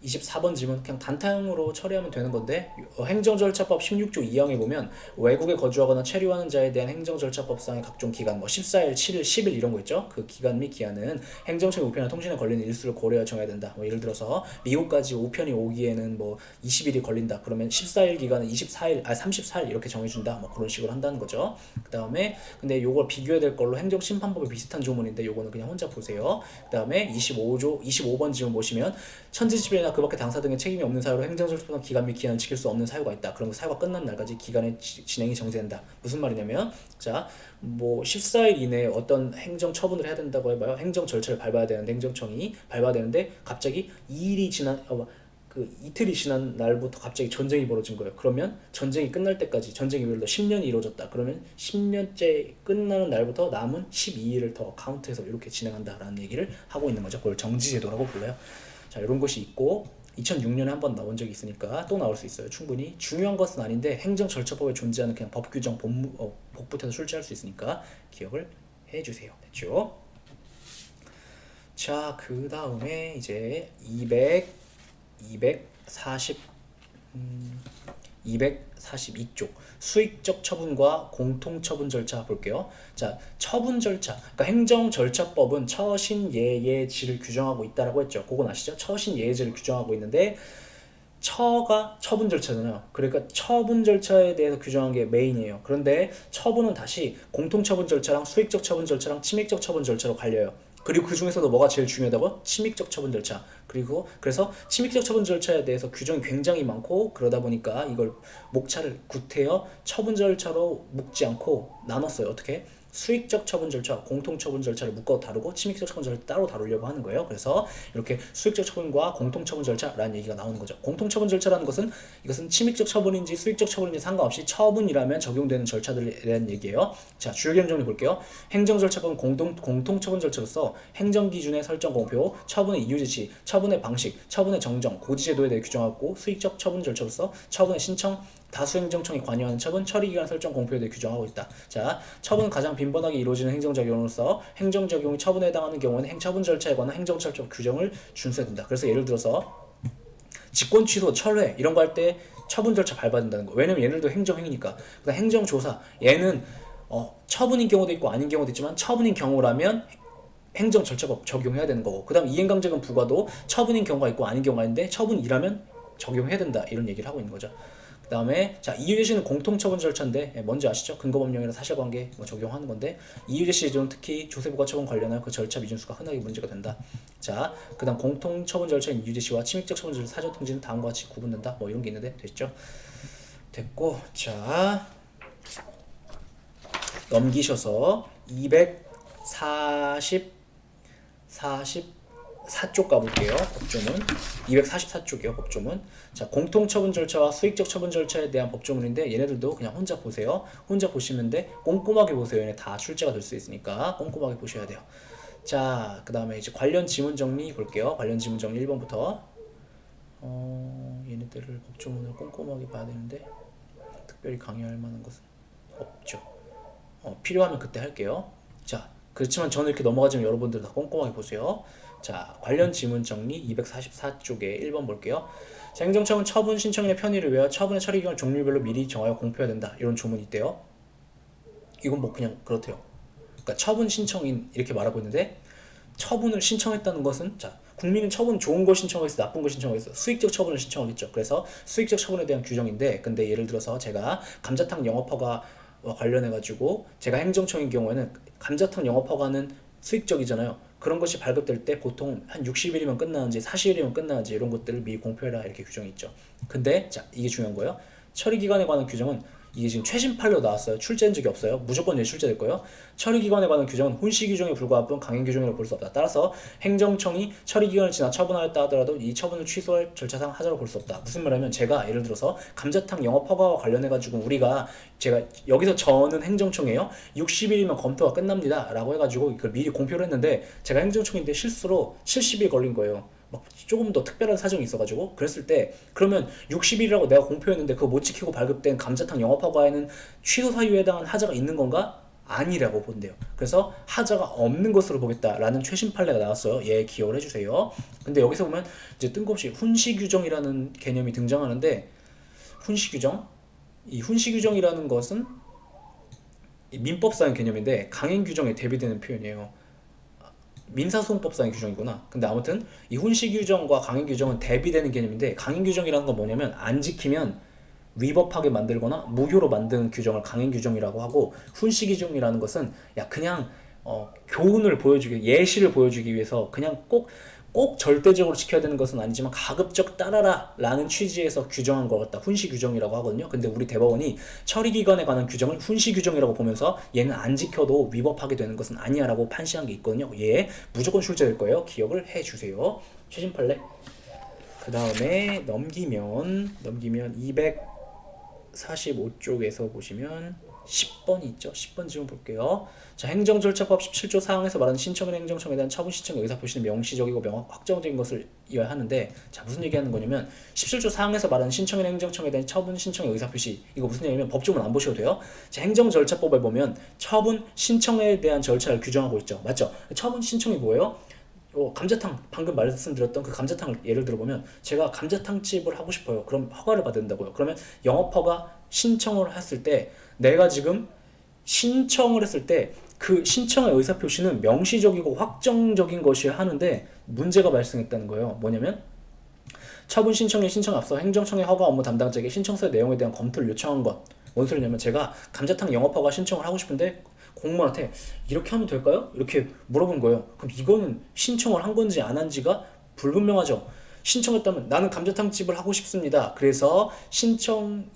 24번 질문 그냥 단타형으로 처리하면 되는 건데 행정절차법 16조 2항에 보면 외국에 거주하거나 체류하는 자에 대한 행정절차법상의 각종 기간 뭐 14일, 7일, 10일 이런 거 있죠. 그 기간 및 기한은 행정처의 우편이나 통신에 걸리는 일수를 고려하여 정해야 된다. 뭐 예를 들어서 미국까지 우편이 오기에는 뭐 20일이 걸린다. 그러면 14일 기간은 34일 이렇게 정해준다. 뭐 그런 식으로 한다는 거죠. 그 다음에 근데 요걸 비교해야 될 걸로 행정심판법에 비슷한 조문인데 요거는 그냥 혼자 보세요. 그 다음에 25번 질문 보시면 천지집행이나 그 밖에 당사 등의 책임이 없는 사유로 행정절차법 기간 및 기한을 지킬 수 없는 사유가 있다. 그럼 그 사유가 끝난 날까지 기간의 진행이 정지된다. 무슨 말이냐면 자, 뭐 14일 이내에 어떤 행정 처분을 해야 된다고 해봐요. 행정 절차를 밟아야 되는데 행정청이 밟아야 되는데 갑자기 2일이 지난 그 이틀이 지난 날부터 갑자기 전쟁이 벌어진 거예요. 그러면 전쟁이 끝날 때까지 전쟁이 예를 들어 10년이 이루어졌다. 그러면 10년째 끝나는 날부터 남은 12일을 더 카운트해서 이렇게 진행한다라는 얘기를 하고 있는 거죠. 그걸 정지제도라고 불러요. 자, 이런 것이 있고 2006년에 한번 나온 적이 있으니까 또 나올 수 있어요. 충분히 중요한 것은 아닌데 행정절차법에 존재하는 그냥 법규정 복붙해서 출제할 수 있으니까 기억을 해주세요. 됐죠? 자, 그 다음에 이제 242쪽 수익적 처분과 공통처분 절차 볼게요. 자, 처분 절차. 그러니까 행정절차법은 처신예예지를 규정하고 있다라고 했죠. 그건 아시죠? 처신예예지를 규정하고 있는데 처가 처분 절차잖아요. 그러니까 처분 절차에 대해서 규정한 게 메인이에요. 그런데 처분은 다시 공통처분 절차랑 수익적 처분 절차랑 침익적 처분 절차로 갈려요. 그리고 그 중에서도 뭐가 제일 중요하다고? 침익적 처분 절차. 그리고 그래서 침익적 처분 절차에 대해서 규정이 굉장히 많고 그러다 보니까 이걸 목차를 구태여 처분 절차로 묶지 않고 나눴어요. 어떻게? 수익적 처분 절차, 공통 처분 절차를 묶어 다루고 침익적 처분 절차를 따로 다루려고 하는 거예요. 그래서 이렇게 수익적 처분과 공통 처분 절차라는 얘기가 나오는 거죠. 공통 처분 절차라는 것은 이것은 침익적 처분인지 수익적 처분인지 상관없이 처분이라면 적용되는 절차들에 대한 얘기예요. 자, 주요 개념 정리 볼게요. 행정절차법은 공통 처분 절차로서 행정 기준의 설정 공표, 처분의 이유 제시, 처분의 방식, 처분의 정정, 고지제도에 대해 규정하고 수익적 처분 절차로서 처분의 신청, 다수행정청이 관여하는 처분, 처리기간 설정 공표에 대해 규정하고 있다. 자, 처분은 가장 빈번하게 이루어지는 행정작용으로서 행정작용이 처분에 해당하는 경우에는 행처분 절차에 관한 행정절차법 규정을 준수해야 된다. 그래서 예를 들어서 직권 취소, 철회 이런 거 할 때 처분 절차 밟아야 된다는 거. 왜냐면 얘네들도 행정행위니까. 그다음 행정조사 얘는 처분인 경우도 있고 아닌 경우도 있지만 처분인 경우라면 행정절차법 적용해야 되는 거고. 그다음 이행강제금 부과도 처분인 경우가 있고 아닌 경우가 있는데 처분이라면 적용해야 된다 이런 얘기를 하고 있는 거죠. 그 다음에 자 이유제시는 공통처분 절차인데 뭔지 아시죠? 근거법령이나 사실관계 뭐 적용하는 건데 이유제시제도는 특히 조세부과처분 관련한 그 절차 미준수가 흔하게 문제가 된다. 자 그다음 공통처분 절차인 이유제시와 침익적 처분 절차 사전통지는 다음과 같이 구분된다. 뭐 이런 게 있는데 됐죠? 됐고 자 넘기셔서 244쪽 가볼게요. 법조문 244쪽이요. 법조문. 자 공통처분 절차와 수익적 처분 절차에 대한 법조문인데 얘네들도 그냥 혼자 보세요. 혼자 보시면 돼. 꼼꼼하게 보세요. 얘네 다 출제가 될 수 있으니까 꼼꼼하게 보셔야 돼요. 자 그 다음에 이제 관련 지문 정리 볼게요. 관련 지문 정리 1번부터 얘네들을 법조문을 꼼꼼하게 봐야 되는데 특별히 강의할 만한 것은 없죠. 필요하면 그때 할게요. 자 그렇지만 저는 이렇게 넘어가지만 여러분들 다 꼼꼼하게 보세요. 자 관련 지문 정리 244쪽에 1번 볼게요. 자, 행정청은 처분 신청인의 편의를 위하여 처분의 처리 기간을 종류별로 미리 정하여 공표해야 된다. 이런 조문이 있대요. 이건 뭐 그냥 그렇대요. 그러니까 처분 신청인 이렇게 말하고 있는데 처분을 신청했다는 것은 자 국민은 처분 좋은 걸 신청하겠어, 나쁜 걸 신청하겠어, 수익적 처분을 신청하겠죠. 그래서 수익적 처분에 대한 규정인데 근데 예를 들어서 제가 감자탕 영업허가 관련해가지고 제가 행정청인 경우에는 감자탕 영업허가는 수익적이잖아요. 그런 것이 발급될 때 보통 한 60일이면 끝나는지 40일이면 끝나는지 이런 것들을 미리 공표해라 이렇게 규정이 있죠. 근데 자 이게 중요한 거예요. 처리기간에 관한 규정은 이게 지금 최신 판례로 나왔어요. 출제한 적이 없어요. 무조건 출제될 거예요. 처리기관에 관한 규정은 훈시 규정에 불과할 뿐 강행 규정이라고 볼 수 없다. 따라서 행정청이 처리기간을 지나 처분하였다 하더라도 이 처분을 취소할 절차상 하자로 볼 수 없다. 무슨 말이냐면 제가 예를 들어서 감자탕 영업 허가와 관련해가지고 제가 여기서 저는 행정청이에요. 60일이면 검토가 끝납니다. 라고 해가지고 이걸 미리 공표를 했는데 제가 행정청인데 실수로 70일 걸린 거예요. 막 조금 더 특별한 사정이 있어가지고 그랬을 때 그러면 60일이라고 내가 공표했는데 그거 못 지키고 발급된 감자탕 영업허가에는 취소 사유에 해당한 하자가 있는 건가? 아니라고 본대요. 그래서 하자가 없는 것으로 보겠다라는 최신 판례가 나왔어요. 예, 기억을 해주세요. 근데 여기서 보면 이제 뜬금없이 훈시 규정이라는 개념이 등장하는데 훈시 규정? 이 훈시 규정이라는 것은 민법상의 개념인데 강행 규정에 대비되는 표현이에요. 민사소송법상의 규정이구나. 근데 아무튼 이 훈시 규정과 강행 규정은 대비되는 개념인데 강행 규정이라는 건 뭐냐면 안 지키면 위법하게 만들거나 무효로 만드는 규정을 강행 규정이라고 하고 훈시 규정이라는 것은 그냥 교훈을 보여주기 예시를 보여주기 위해서 그냥 꼭 절대적으로 지켜야 되는 것은 아니지만 가급적 따라라 라는 취지에서 규정한 것 같다. 훈시 규정이라고 하거든요. 근데 우리 대법원이 처리기관에 관한 규정을 훈시 규정이라고 보면서 얘는 안 지켜도 위법하게 되는 것은 아니야 라고 판시한 게 있거든요. 얘 무조건 출제될 거예요. 기억을 해주세요. 최신 판례. 그 다음에 넘기면 245쪽에서 보시면 10번이 있죠. 10번 질문 볼게요. 자, 행정절차법 17조 사항에서 말하는 신청인 행정청에 대한 처분 신청 의사표시는 명시적이고 확정적인 것을 이어야 하는데, 자, 무슨 얘기하는 거냐면 17조 사항에서 말하는 신청인 행정청에 대한 처분 신청의 의사표시, 이거 무슨 얘기냐면 법조문 안 보셔도 돼요. 자, 행정절차법에 보면 처분 신청에 대한 절차를 규정하고 있죠. 맞죠? 처분 신청이 뭐예요? 감자탕, 방금 말씀드렸던 그 감자탕을 예를 들어보면 제가 감자탕집을 하고 싶어요. 그럼 허가를 받아야 된다고요. 그러면 영업허가 신청을 했을 때 내가 지금 신청을 했을 때 그 신청의 의사표시는 명시적이고 확정적인 것이어야 하는데 문제가 발생했다는 거예요. 뭐냐면 처분 신청에 앞서 행정청의 허가 업무 담당자에게 신청서의 내용에 대한 검토를 요청한 것. 뭔 소리냐면 제가 감자탕 영업허가 신청을 하고 싶은데 공무원한테 이렇게 하면 될까요? 이렇게 물어본 거예요. 그럼 이거는 신청을 한 건지 안 한지가 불분명하죠. 신청했다면 나는 감자탕집을 하고 싶습니다. 그래서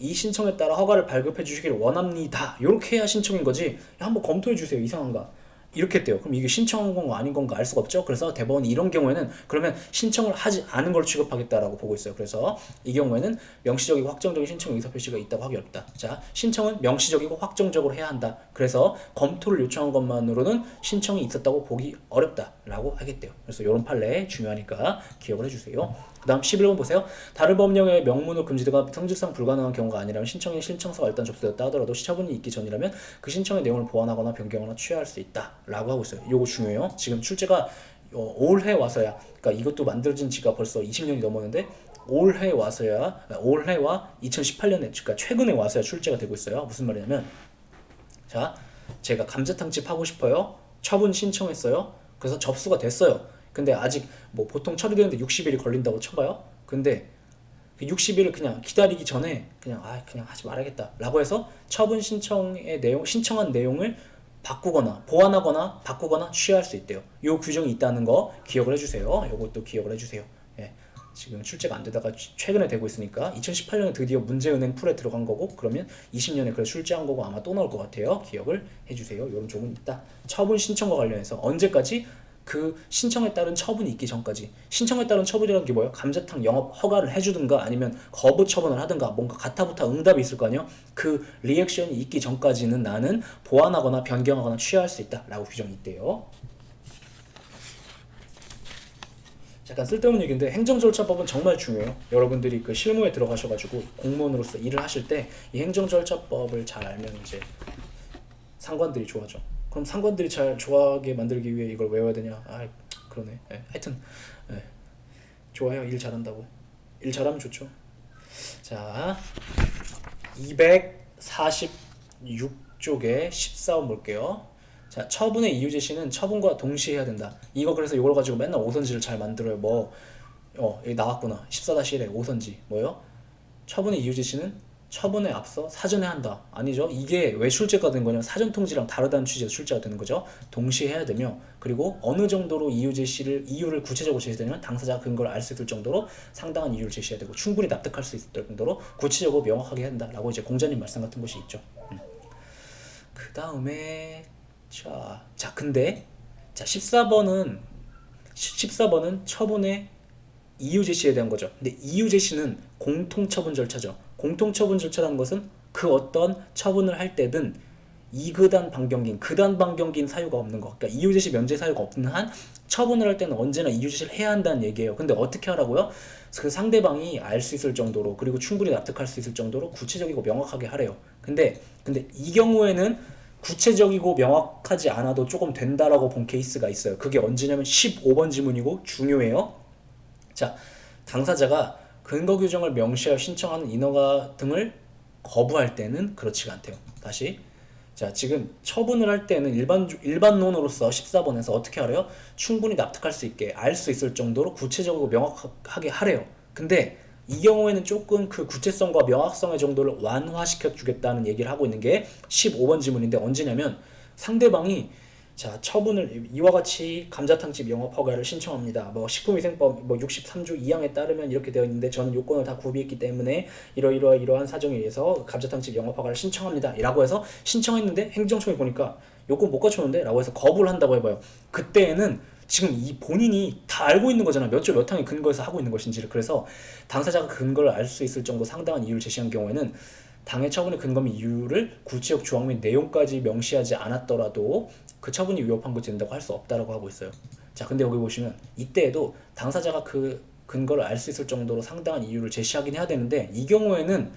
이 신청에 따라 허가를 발급해 주시길 원합니다. 이렇게 해야 신청인 거지. 한번 검토해 주세요. 이상한가? 이렇게 했대요. 그럼 이게 신청한 건가 아닌 건가 알 수가 없죠. 그래서 대법원이 이런 경우에는 그러면 신청을 하지 않은 걸 취급하겠다라고 보고 있어요. 그래서 이 경우에는 명시적이고 확정적인 신청 의사표시가 있다고 하기 어렵다. 자, 신청은 명시적이고 확정적으로 해야 한다. 그래서 검토를 요청한 것만으로는 신청이 있었다고 보기 어렵다라고 하겠대요. 그래서 이런 판례 중요하니까 기억을 해주세요. 그 다음 11번 보세요. 다른 법령의 명문으로 금지되거나 성질상 불가능한 경우가 아니라면 신청의 신청서가 일단 접수되었다 하더라도 처분이 있기 전이라면 그 신청의 내용을 보완하거나 변경하거나 취하할 수 있다 라고 하고 있어요. 이거 중요해요. 지금 출제가 올해 와서야, 그러니까 이것도 만들어진 지가 벌써 20년이 넘었는데 올해와 2018년에, 그러니까 최근에 와서야 출제가 되고 있어요. 무슨 말이냐면, 자, 제가 감자탕집 하고 싶어요. 처분 신청했어요. 그래서 접수가 됐어요. 근데 아직 뭐 보통 처리되는데 60일이 걸린다고 쳐봐요. 근데 60일을 그냥 기다리기 전에 그냥 하지 말아야겠다 라고 해서 처분 신청의 내용, 신청한 내용을 바꾸거나 보완하거나 바꾸거나 취하할 수 있대요. 요 규정이 있다는 거 기억을 해주세요. 요것도 기억을 해주세요. 예. 지금 출제가 안 되다가 최근에 되고 있으니까 2018년에 드디어 문제은행 풀에 들어간 거고, 그러면 20년에 그래 출제한 거고 아마 또 나올 것 같아요. 기억을 해주세요. 이런 조문이 있다. 처분 신청과 관련해서 언제까지? 그 신청에 따른 처분이 있기 전까지. 신청에 따른 처분이라는 게 뭐예요? 감자탕 영업 허가를 해주든가 아니면 거부 처분을 하든가 뭔가 가타부타 응답이 있을 거 아니에요? 그 리액션이 있기 전까지는 나는 보완하거나 변경하거나 취하할 수 있다 라고 규정이 있대요. 약간 쓸데없는 얘기인데 행정절차법은 정말 중요해요. 여러분들이 그 실무에 들어가셔가지고 공무원으로서 일을 하실 때 이 행정절차법을 잘 알면 이제 상관들이 좋아져. 그럼 상관들이 잘 좋아하게 만들기 위해 이걸 외워야 되냐? 그러네. 하여튼 좋아요. 일 잘한다고. 일 잘하면 좋죠. 자, 246쪽에 14번 볼게요. 자, 처분의 이유 제시는 처분과 동시에 해야 된다. 이거 그래서 이걸 가지고 맨날 오선지를 잘 만들어요. 여기 나왔구나. 14-1에 오선지. 뭐요? 처분의 이유 제시는 처분에 앞서 사전에 한다. 아니죠. 이게 왜 출제가 된 거냐면 사전 통지랑 다르다는 취지에서 출제가 되는 거죠. 동시에 해야 되며 그리고 어느 정도로 이유를 구체적으로 제시되면 당사자가 근거를 알 수 있을 정도로 상당한 이유를 제시해야 되고 충분히 납득할 수 있을 정도로 구체적으로 명확하게 해야 된다라고 이제 공자님 말씀 같은 것이 있죠. 그 다음에 근데 14번은 처분의 이유 제시에 대한 거죠. 근데 이유 제시는 공통처분 절차죠. 공통처분 절차라는 것은 그 어떤 처분을 할 때든 이그단 반경긴, 그단 반경긴 사유가 없는 거. 그러니까 이유 제시 면제 사유가 없는 한 처분을 할 때는 언제나 이유 제시를 해야 한다는 얘기예요. 근데 어떻게 하라고요? 그 상대방이 알 수 있을 정도로 그리고 충분히 납득할 수 있을 정도로 구체적이고 명확하게 하래요. 근데 이 경우에는 구체적이고 명확하지 않아도 조금 된다라고 본 케이스가 있어요. 그게 언제냐면 15번 지문이고 중요해요. 자, 당사자가 근거 규정을 명시하여 신청하는 인허가 등을 거부할 때는 그렇지가 않대요. 다시. 자, 지금 처분을 할 때는 일반론으로서 14번에서 어떻게 하래요? 충분히 납득할 수 있게 알 수 있을 정도로 구체적이고 명확하게 하래요. 근데 이 경우에는 조금 그 구체성과 명확성의 정도를 완화시켜 주겠다는 얘기를 하고 있는 게 15번 지문인데 언제냐면 상대방이 처분을 이와 같이 감자탕집 영업 허가를 신청합니다. 뭐 식품위생법 63조 2항에 따르면 이렇게 되어 있는데 저는 요건을 다 구비했기 때문에 이러한 사정에 의해서 감자탕집 영업 허가를 신청합니다. 라고 해서 신청했는데 행정청이 보니까 요건 못 갖췄는데 라고 해서 거부를 한다고 해봐요. 그때에는 지금 이 본인이 다 알고 있는 거잖아. 몇 조 몇 항에 근거해서 하고 있는 것인지를. 그래서 당사자가 근거를 알 수 있을 정도 상당한 이유를 제시한 경우에는 당해 처분의 근거 및 이유를 구체적 조항 및 내용까지 명시하지 않았더라도 그 처분이 위법한 것이 된다고 할 수 없다라고 하고 있어요. 자, 근데 여기 보시면 이때에도 당사자가 그 근거를 알 수 있을 정도로 상당한 이유를 제시하긴 해야 되는데 이 경우에는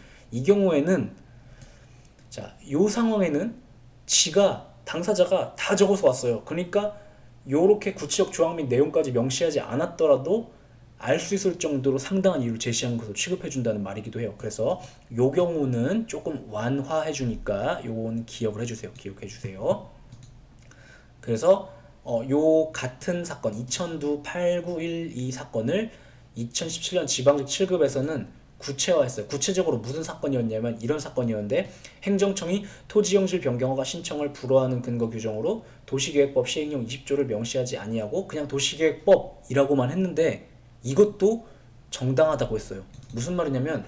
요 상황에는 당사자가 다 적어서 왔어요. 그러니까 요렇게 구체적 조항 및 내용까지 명시하지 않았더라도 알 수 있을 정도로 상당한 이유를 제시한 것을 취급해준다는 말이기도 해요. 그래서 요 경우는 조금 완화해주니까 요건 기억해 주세요. 그래서 요 같은 사건 2002 8912 사건을 2017년 지방직 7급에서는 구체화했어요. 구체적으로 무슨 사건이었냐면 이런 사건이었는데 행정청이 토지용실 변경허가 신청을 불허하는 근거 규정으로 도시계획법 시행령 20조를 명시하지 아니하고 그냥 도시계획법이라고만 했는데 이것도 정당하다고 했어요. 무슨 말이냐면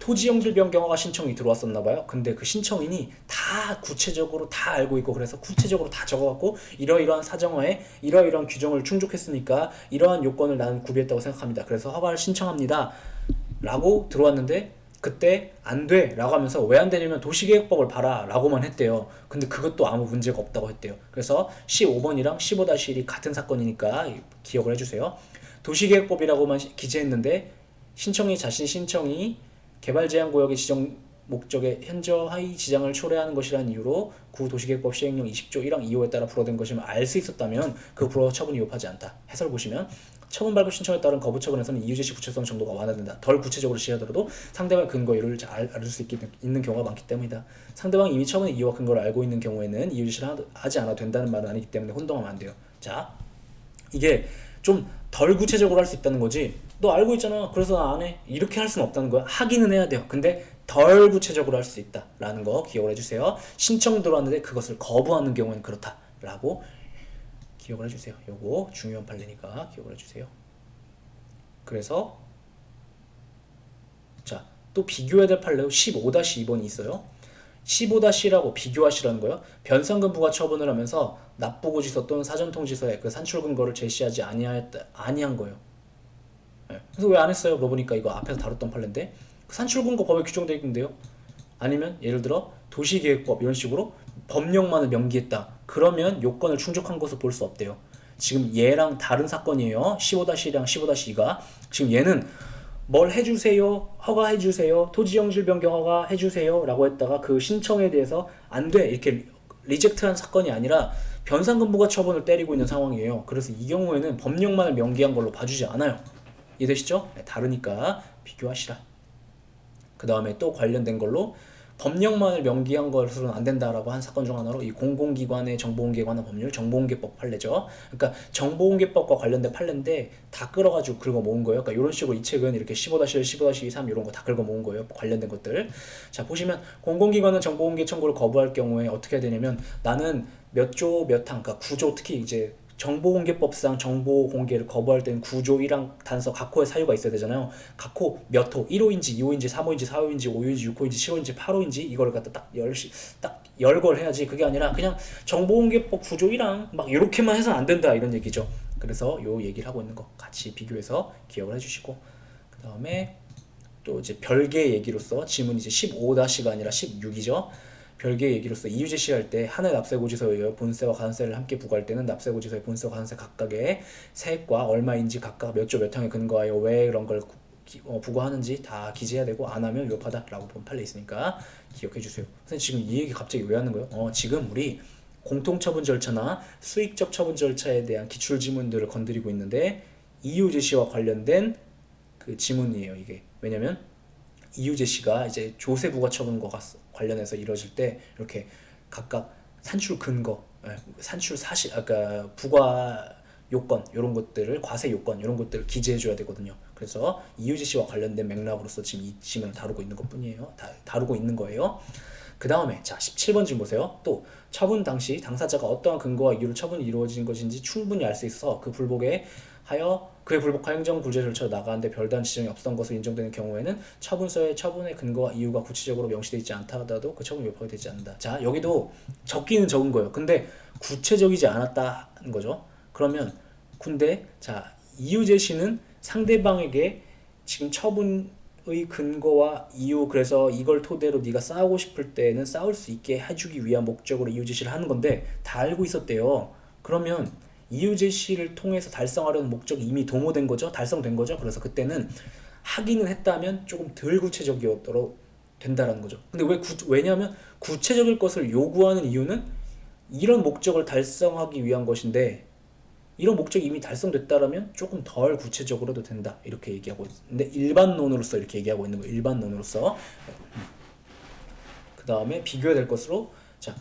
토지용실 변경허가 신청이 들어왔었나봐요. 근데 그 신청인이 다 구체적으로 다 알고 있고 그래서 구체적으로 다 적어갖고 이러이러한 사정하에 이러이러한 규정을 충족했으니까 이러한 요건을 나는 구비했다고 생각합니다. 그래서 허가를 신청합니다. 라고 들어왔는데 그때 안 돼 라고 하면서 왜 안 되냐면 도시계획법을 봐라 라고만 했대요. 근데 그것도 아무 문제가 없다고 했대요. 그래서 15번이랑 15-1이 같은 사건이니까 기억을 해주세요. 도시계획법이라고만 기재했는데 자신 신청이 개발제한구역의 지정 목적에 현저하의 지장을 초래하는 것이라는 이유로 구도시계획법 시행령 20조 1항 2호에 따라 불허된 것임을 알 수 있었다면 그 불허 처분이 위법하지 않다. 해설 보시면 처분 발급 신청에 따른 거부 처분에서는 이유 제시 구체성 정도가 완화된다. 덜 구체적으로 제시하더라도 상대방의 근거 이유를 알 수 있는 경우가 많기 때문이다. 상대방이 이미 처분의 이유와 근거를 알고 있는 경우에는 이유 제시를 하지 않아도 된다는 말은 아니기 때문에 혼동하면 안 돼요. 자, 이게 좀 덜 구체적으로 할 수 있다는 거지. 너 알고 있잖아. 그래서 나 안 해. 이렇게 할 수는 없다는 거야. 하기는 해야 돼요. 근데 덜 구체적으로 할 수 있다라는 거 기억을 해주세요. 신청 들어왔는데 그것을 거부하는 경우는 그렇다라고 기억을 해주세요. 요거 중요한 판례니까 기억을 해주세요. 그래서 또 비교해야 될 판례로 15-2번이 있어요. 15-1하고 비교하시라는 거예요. 변상금부가 처분을 하면서 납부고지서 또는 사전통지서에 그 산출 근거를 제시하지 아니한 거예요. 그래서 왜 안 했어요? 물어보니까 이거 앞에서 다뤘던 판례인데 산출 근거 법에 규정되어 있는데요. 아니면 예를 들어 도시계획법 이런 식으로 법령만을 명기했다. 그러면 요건을 충족한 것을 볼 수 없대요. 지금 얘랑 다른 사건이에요. 15-1이랑 15-2가 지금 얘는 뭘 해주세요, 허가해주세요, 토지용실 변경 허가 해주세요 라고 했다가 그 신청에 대해서 안 돼 이렇게 리젝트한 사건이 아니라 변상금부가 처분을 때리고 있는 상황이에요. 그래서 이 경우에는 법령만을 명기한 걸로 봐주지 않아요. 이해되시죠? 네, 다르니까 비교하시라. 그 다음에 또 관련된 걸로 법령만을 명기한 것으로는 안 된다라고 한 사건 중 하나로 이 공공기관의 정보공개에 관한 법률 정보공개법 판례죠. 그러니까 정보공개법과 관련된 판례인데 다 끌어가지고 긁어 모은 거예요. 그러니까 이런 식으로 이 책은 이렇게 15-1, 15-23 이런 거 다 긁어 모은 거예요. 관련된 것들. 자, 보시면 공공기관은 정보공개 청구를 거부할 경우에 어떻게 해야 되냐면 나는 몇 조 몇 항, 그러니까 구조 특히 이제 정보공개법상 정보공개를 거부할 때는 구조 1항 단서 각 호의 사유가 있어야 되잖아요. 각 호 몇 호, 1호인지 2호인지 3호인지 4호인지 5호인지 6호인지 7호인지 8호인지 이거를 갖다 딱 열걸 해야지. 그게 아니라 그냥 정보공개법 구조 1항 막 이렇게만 해서는 안 된다 이런 얘기죠. 그래서 요 얘기를 하고 있는 거 같이 비교해서 기억을 해주시고, 그 다음에 또 이제 별개의 얘기로서 지문 이제 15-가 아니라 16이죠. 별개의 얘기로서 이유제 시할 때 하나의 납세고지서에 의하여 본세와 관세를 함께 부과할 때는 납세고지서의 본세와 관세 각각의 세액과 얼마인지 각각 몇 조 몇 항에 근거하여 왜 그런 걸 부과하는지 다 기재해야 되고 안 하면 위법하다라고 본 판례 있으니까 기억해 주세요. 선생님 지금 이 얘기 갑자기 왜 하는 거예요? 지금 우리 공통처분 절차나 수익적 처분 절차에 대한 기출 지문들을 건드리고 있는데 이유제 시와 관련된 그 지문이에요 이게. 왜냐면 이유제 시가 이제 조세 부과 처분과 관련해서 이루어질 때 이렇게 각각 산출 근거, 산출 사실, 아까 부과 요건 이런 것들을 과세 요건 이런 것들을 기재해 줘야 되거든요. 그래서 이유제 시와 관련된 맥락으로서 지금 이 지문을 다루고 있는 것뿐이에요. 다루고 있는 거예요. 그 다음에 자 17번 질문 보세요. 또 처분 당시 당사자가 어떠한 근거와 이유로 처분이 이루어진 것인지 충분히 알 수 있어 그 불복에 하여 그에 불복하여 행정구제 절차로 나가는데 별다른 지정이 없었던 것으로 인정되는 경우에는 처분서에 처분의 근거와 이유가 구체적으로 명시되어 있지 않다 하더라도 그 처분이 위법하게 되지 않는다. 자 여기도 적기는 적은 거예요. 근데 구체적이지 않았다는 거죠. 그러면 근데 자 이유 제시는 상대방에게 지금 처분의 근거와 이유, 그래서 이걸 토대로 네가 싸우고 싶을 때는 싸울 수 있게 해주기 위한 목적으로 이유 제시를 하는 건데 다 알고 있었대요. 그러면 이유 제시를 통해서 달성하려는 목적이 이미 도모된 거죠. 달성된 거죠. 그래서 그때는 하기는 했다면 조금 덜 구체적이었도록 된다라는 거죠. 근데 왜냐하면 구체적일 것을 요구하는 이유는 이런 목적을 달성하기 위한 것인데 이런 목적이 이미 달성됐다라면 조금 덜 구체적으로도 된다 이렇게 얘기하고 있는데 일반론으로서 이렇게 얘기하고 있는 거예요. 일반론으로서. 그 다음에 비교해야 될 것으로 자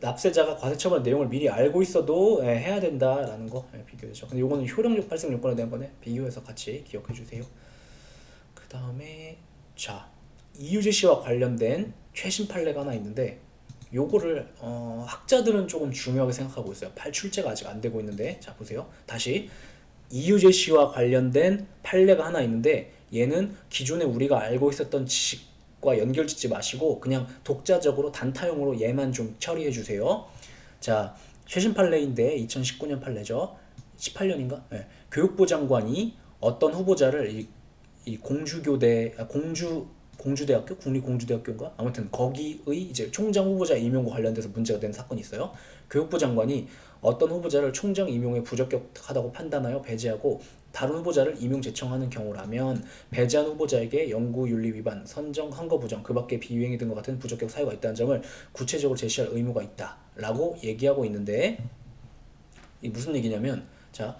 납세자가 과세처분 내용을 미리 알고 있어도 해야 된다라는 거 비교되죠. 근데 요거는 효력력 발생 요건에 대한 거네. 비교해서 같이 기억해 주세요. 그 다음에 자 이유제 시와 관련된 최신 판례가 하나 있는데 요거를 학자들은 조금 중요하게 생각하고 있어요. 출제가 아직 안 되고 있는데 자 보세요. 다시 이유제 시와 관련된 판례가 하나 있는데 얘는 기존에 우리가 알고 있었던 지식과 연결짓지 마시고 그냥 독자적으로 단타용으로 얘만 좀 처리해 주세요. 자 최신 판례인데 2019년 판례죠. 18년인가? 네. 교육부 장관이 어떤 후보자를 이 공주대학교 국립공주대학교인가 아무튼 거기의 이제 총장 후보자 임용과 관련돼서 문제가 된 사건이 있어요. 교육부 장관이 어떤 후보자를 총장 임용에 부적격하다고 판단하여 배제하고 다른 후보자를 임용 제청하는 경우라면 배제한 후보자에게 연구윤리 위반, 선정 선거 부정, 그밖에 비유행위 등과 같은 부적격 사유가 있다는 점을 구체적으로 제시할 의무가 있다라고 얘기하고 있는데 이 무슨 얘기냐면 자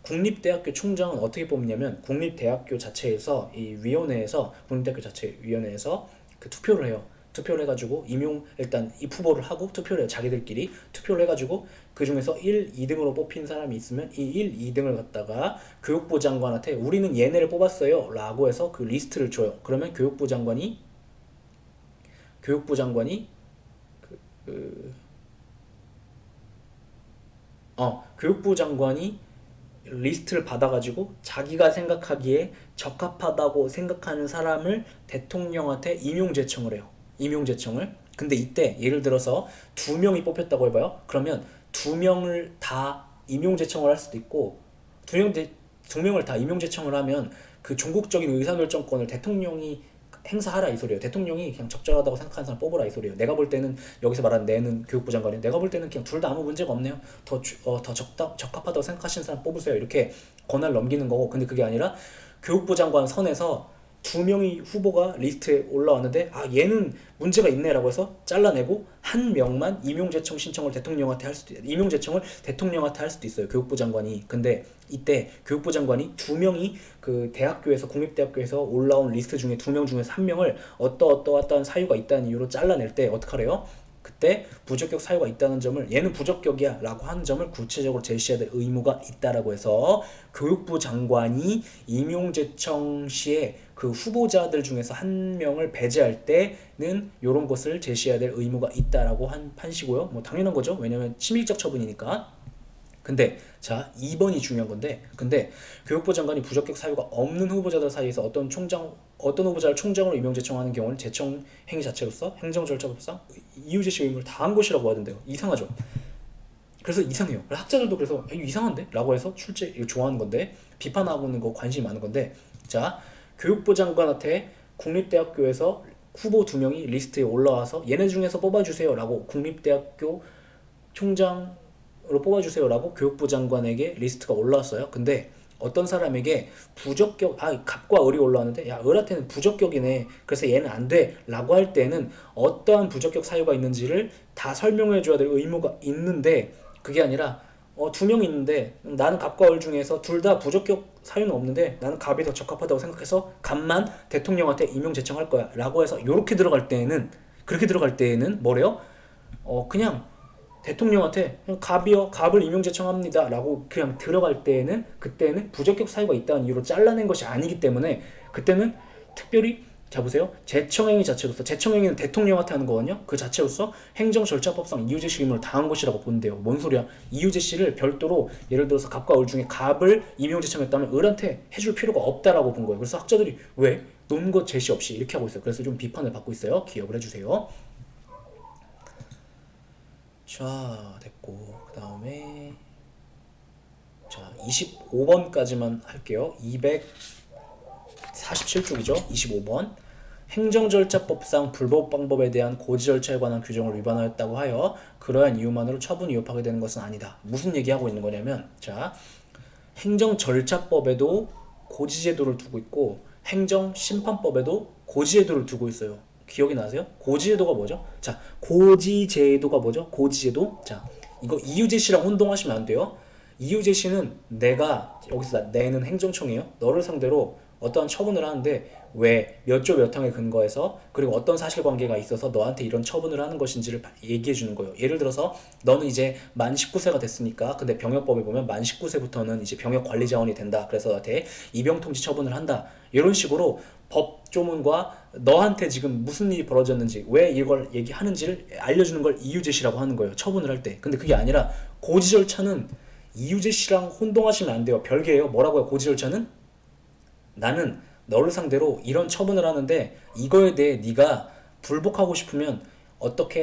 국립대학교 총장은 어떻게 뽑냐면 국립대학교 자체에서 이 위원회에서 국립대학교 자체 위원회에서 그 투표를 해요. 투표를 해가지고 일단 후보를 하고 투표를 해요. 자기들끼리 투표를 해가지고 그 중에서 1, 2등으로 뽑힌 사람이 있으면 이 1, 2등을 갖다가 교육부 장관한테 우리는 얘네를 뽑았어요 라고 해서 그 리스트를 줘요. 그러면 교육부 장관이 교육부 장관이 리스트를 받아가지고 자기가 생각하기에 적합하다고 생각하는 사람을 대통령한테 임용 제청을 해요. 임용 제청을. 근데 이때 예를 들어서 2명이 뽑혔다고 해봐요. 그러면 2명을 다 임용 제청을 할 수도 있고 2명을 다 임용 제청을 하면 그 종국적인 의사결정권을 대통령이 행사하라 이 소리예요. 대통령이 그냥 적절하다고 생각하는 사람 뽑으라 이 소리예요. 내가 볼 때는 여기서 말하는 내는 교육부 장관이 내가 볼 때는 그냥 둘 다 아무 문제가 없네요. 더 적합하다고 생각하시는 사람 뽑으세요. 이렇게 권한을 넘기는 거고 근데 그게 아니라 교육부 장관 선에서 두 명이 후보가 리스트에 올라왔는데 아 얘는 문제가 있네라고 해서 잘라내고 한 명만 임용제청 신청을 대통령한테 할 수도 임용제청을 대통령한테 할 수도 있어요. 교육부 장관이. 근데 이때 교육부 장관이 두 명이 그 대학교에서 국립대학교에서 올라온 리스트 중에 두 명 중에서 한 명을 어떠어떠한 사유가 있다는 이유로 잘라낼 때 어떡하래요? 그때 부적격 사유가 있다는 점을 얘는 부적격이야 라고 하는 점을 구체적으로 제시해야 될 의무가 있다라고 해서 교육부 장관이 임용제청 시에 그 후보자들 중에서 한 명을 배제할 때는 이런 것을 제시해야 될 의무가 있다라고 한 판시고요. 뭐 당연한 거죠. 왜냐면 침입적 처분이니까. 근데 자 2번이 중요한 건데 근데 교육부 장관이 부적격 사유가 없는 후보자들 사이에서 어떤 후보자를 총장으로 임용 제청하는 경우는 제청 행위 자체로서 행정 절차법상 이유 제시 의무를 다한 것이라고 하던데요. 이상하죠. 그래서 이상해요. 학자들도 그래서 이거 이상한데? 라고 해서 출제 이거 좋아하는 건데 비판하고 있는 거 관심이 많은 건데 자 교육부 장관한테 국립대학교에서 후보 두 명이 리스트에 올라와서 얘네 중에서 뽑아주세요 라고 국립대학교 총장으로 뽑아주세요라고 교육부 장관에게 리스트가 올라왔어요. 근데 어떤 사람에게 부적격 갑과 을이 올라왔는데 야 을한테는 부적격이네 그래서 얘는 안 돼 라고 할 때는 어떠한 부적격 사유가 있는지를 다 설명해 줘야 될 의무가 있는데 그게 아니라 두 명 있는데 나는 갑과 을 중에서 둘 다 부적격 사유는 없는데 나는 갑이 더 적합하다고 생각해서 갑만 대통령한테 임용 제청할 거야 라고 해서 요렇게 들어갈 때에는 그렇게 들어갈 때에는 뭐래요? 그냥 대통령한테 그냥 갑을 임용 제청합니다 라고 그냥 들어갈 때에는 그때는 부적격 사유가 있다는 이유로 잘라낸 것이 아니기 때문에 그때는 특별히 자 보세요. 제청행위 자체로서 제청행위는 대통령한테 하는 거거든요. 그 자체로서 행정절차법상 이유제시 의무를 다한 것이라고 보는데요. 뭔 소리야? 이유제시를 별도로 예를 들어서 갑과 을 중에 갑을 임용제청했다면 을한테 해줄 필요가 없다라고 본 거예요. 그래서 학자들이 왜? 논것 제시 없이 이렇게 하고 있어요. 그래서 좀 비판을 받고 있어요. 기억을 해주세요. 자 됐고 그 다음에 자 25번까지만 할게요. 247쪽이죠. 25번 행정절차법상 불법 방법에 대한 고지 절차에 관한 규정을 위반하였다고 하여 그러한 이유만으로 처분 위협하게 되는 것은 아니다. 무슨 얘기하고 있는 거냐면 자 행정절차법에도 고지제도를 두고 있고 행정심판법에도 고지제도를 두고 있어요. 기억이 나세요? 고지제도가 뭐죠? 자, 고지제도가 뭐죠? 고지제도. 자, 이거 이유제시랑 혼동하시면 안 돼요. 이유제시는 내가 여기서 내는 행정청이에요. 너를 상대로 어떠한 처분을 하는데 왜 몇 조 몇 항에 근거해서 그리고 어떤 사실관계가 있어서 너한테 이런 처분을 하는 것인지를 얘기해 주는 거예요. 예를 들어서 너는 이제 만 19세가 됐으니까 근데 병역법에 보면 만 19세부터는 이제 병역 관리 자원이 된다. 그래서 너한테 입영 통지 처분을 한다. 이런 식으로 법조문과 너한테 지금 무슨 일이 벌어졌는지 왜 이걸 얘기하는지를 알려주는 걸 이유제시라고 하는 거예요. 처분을 할 때. 근데 그게 아니라 고지 절차는 이유제시랑 혼동하시면 안 돼요. 별개예요. 뭐라고요? 고지 절차는 나는 너를 상대로 이런 처분을 하는데 이거에 대해 네가 불복하고 싶으면 어떻게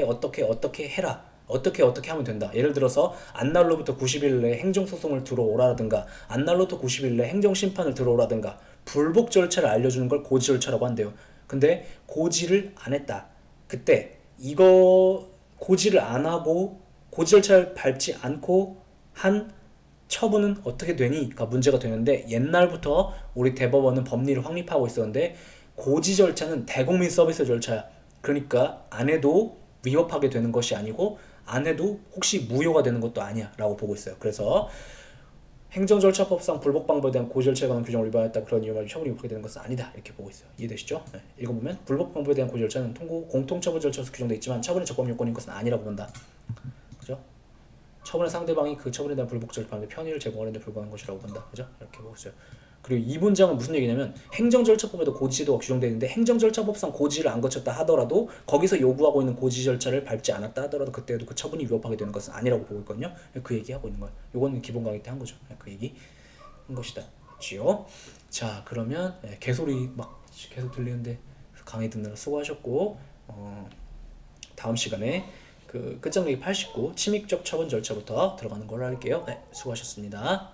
해라. 어떻게 하면 된다. 예를 들어서 안날로부터 90일 내에 행정소송을 들어오라든가 안날로부터 90일 내에 행정심판을 들어오라든가 불복 절차를 알려주는 걸 고지 절차라고 한대요. 근데 고지를 안 했다. 그때 이거 고지를 안 하고 고지 절차를 밟지 않고 한 처분은 어떻게 되니?가 문제가 되는데 옛날부터 우리 대법원은 법리를 확립하고 있었는데 고지 절차는 대국민 서비스 절차야. 그러니까 안 해도 위법하게 되는 것이 아니고 안 해도 혹시 무효가 되는 것도 아니야 라고 보고 있어요. 그래서 행정절차법상 불복 방법에 대한 고지 절차에 관한 규정을 위반했다 그런 이유로 처분이 위법하게 되는 것은 아니다 이렇게 보고 있어요. 이해되시죠? 네. 읽어보면 불복 방법에 대한 고지 절차는 공통처분 절차에서 규정되어 있지만 처분의 적법 요건인 것은 아니라고 본다. 그죠? 처분의 상대방이 그 처분에 대한 불복 절차에 편의를 제공하는 데 불과한 것이라고 본다. 그죠? 이렇게 보고 있어요. 그리고 이 문장은 무슨 얘기냐면 행정절차법에도 고지제도가 규정되어 있는데 행정절차법상 고지를 안 거쳤다 하더라도 거기서 요구하고 있는 고지 절차를 밟지 않았다 하더라도 그때도 그 처분이 위법하게 되는 것은 아니라고 보고 있거든요. 그 얘기하고 있는 거예요. 요거는 기본 강의 때 한 거죠. 그 얘기 한 것이다. 그렇지요? 자 그러면 개소리 막 계속 들리는데 강의 듣느라 수고하셨고 다음 시간에 그 끝장내기 89 침입적 처분 절차부터 들어가는 걸로 할게요. 네, 수고하셨습니다.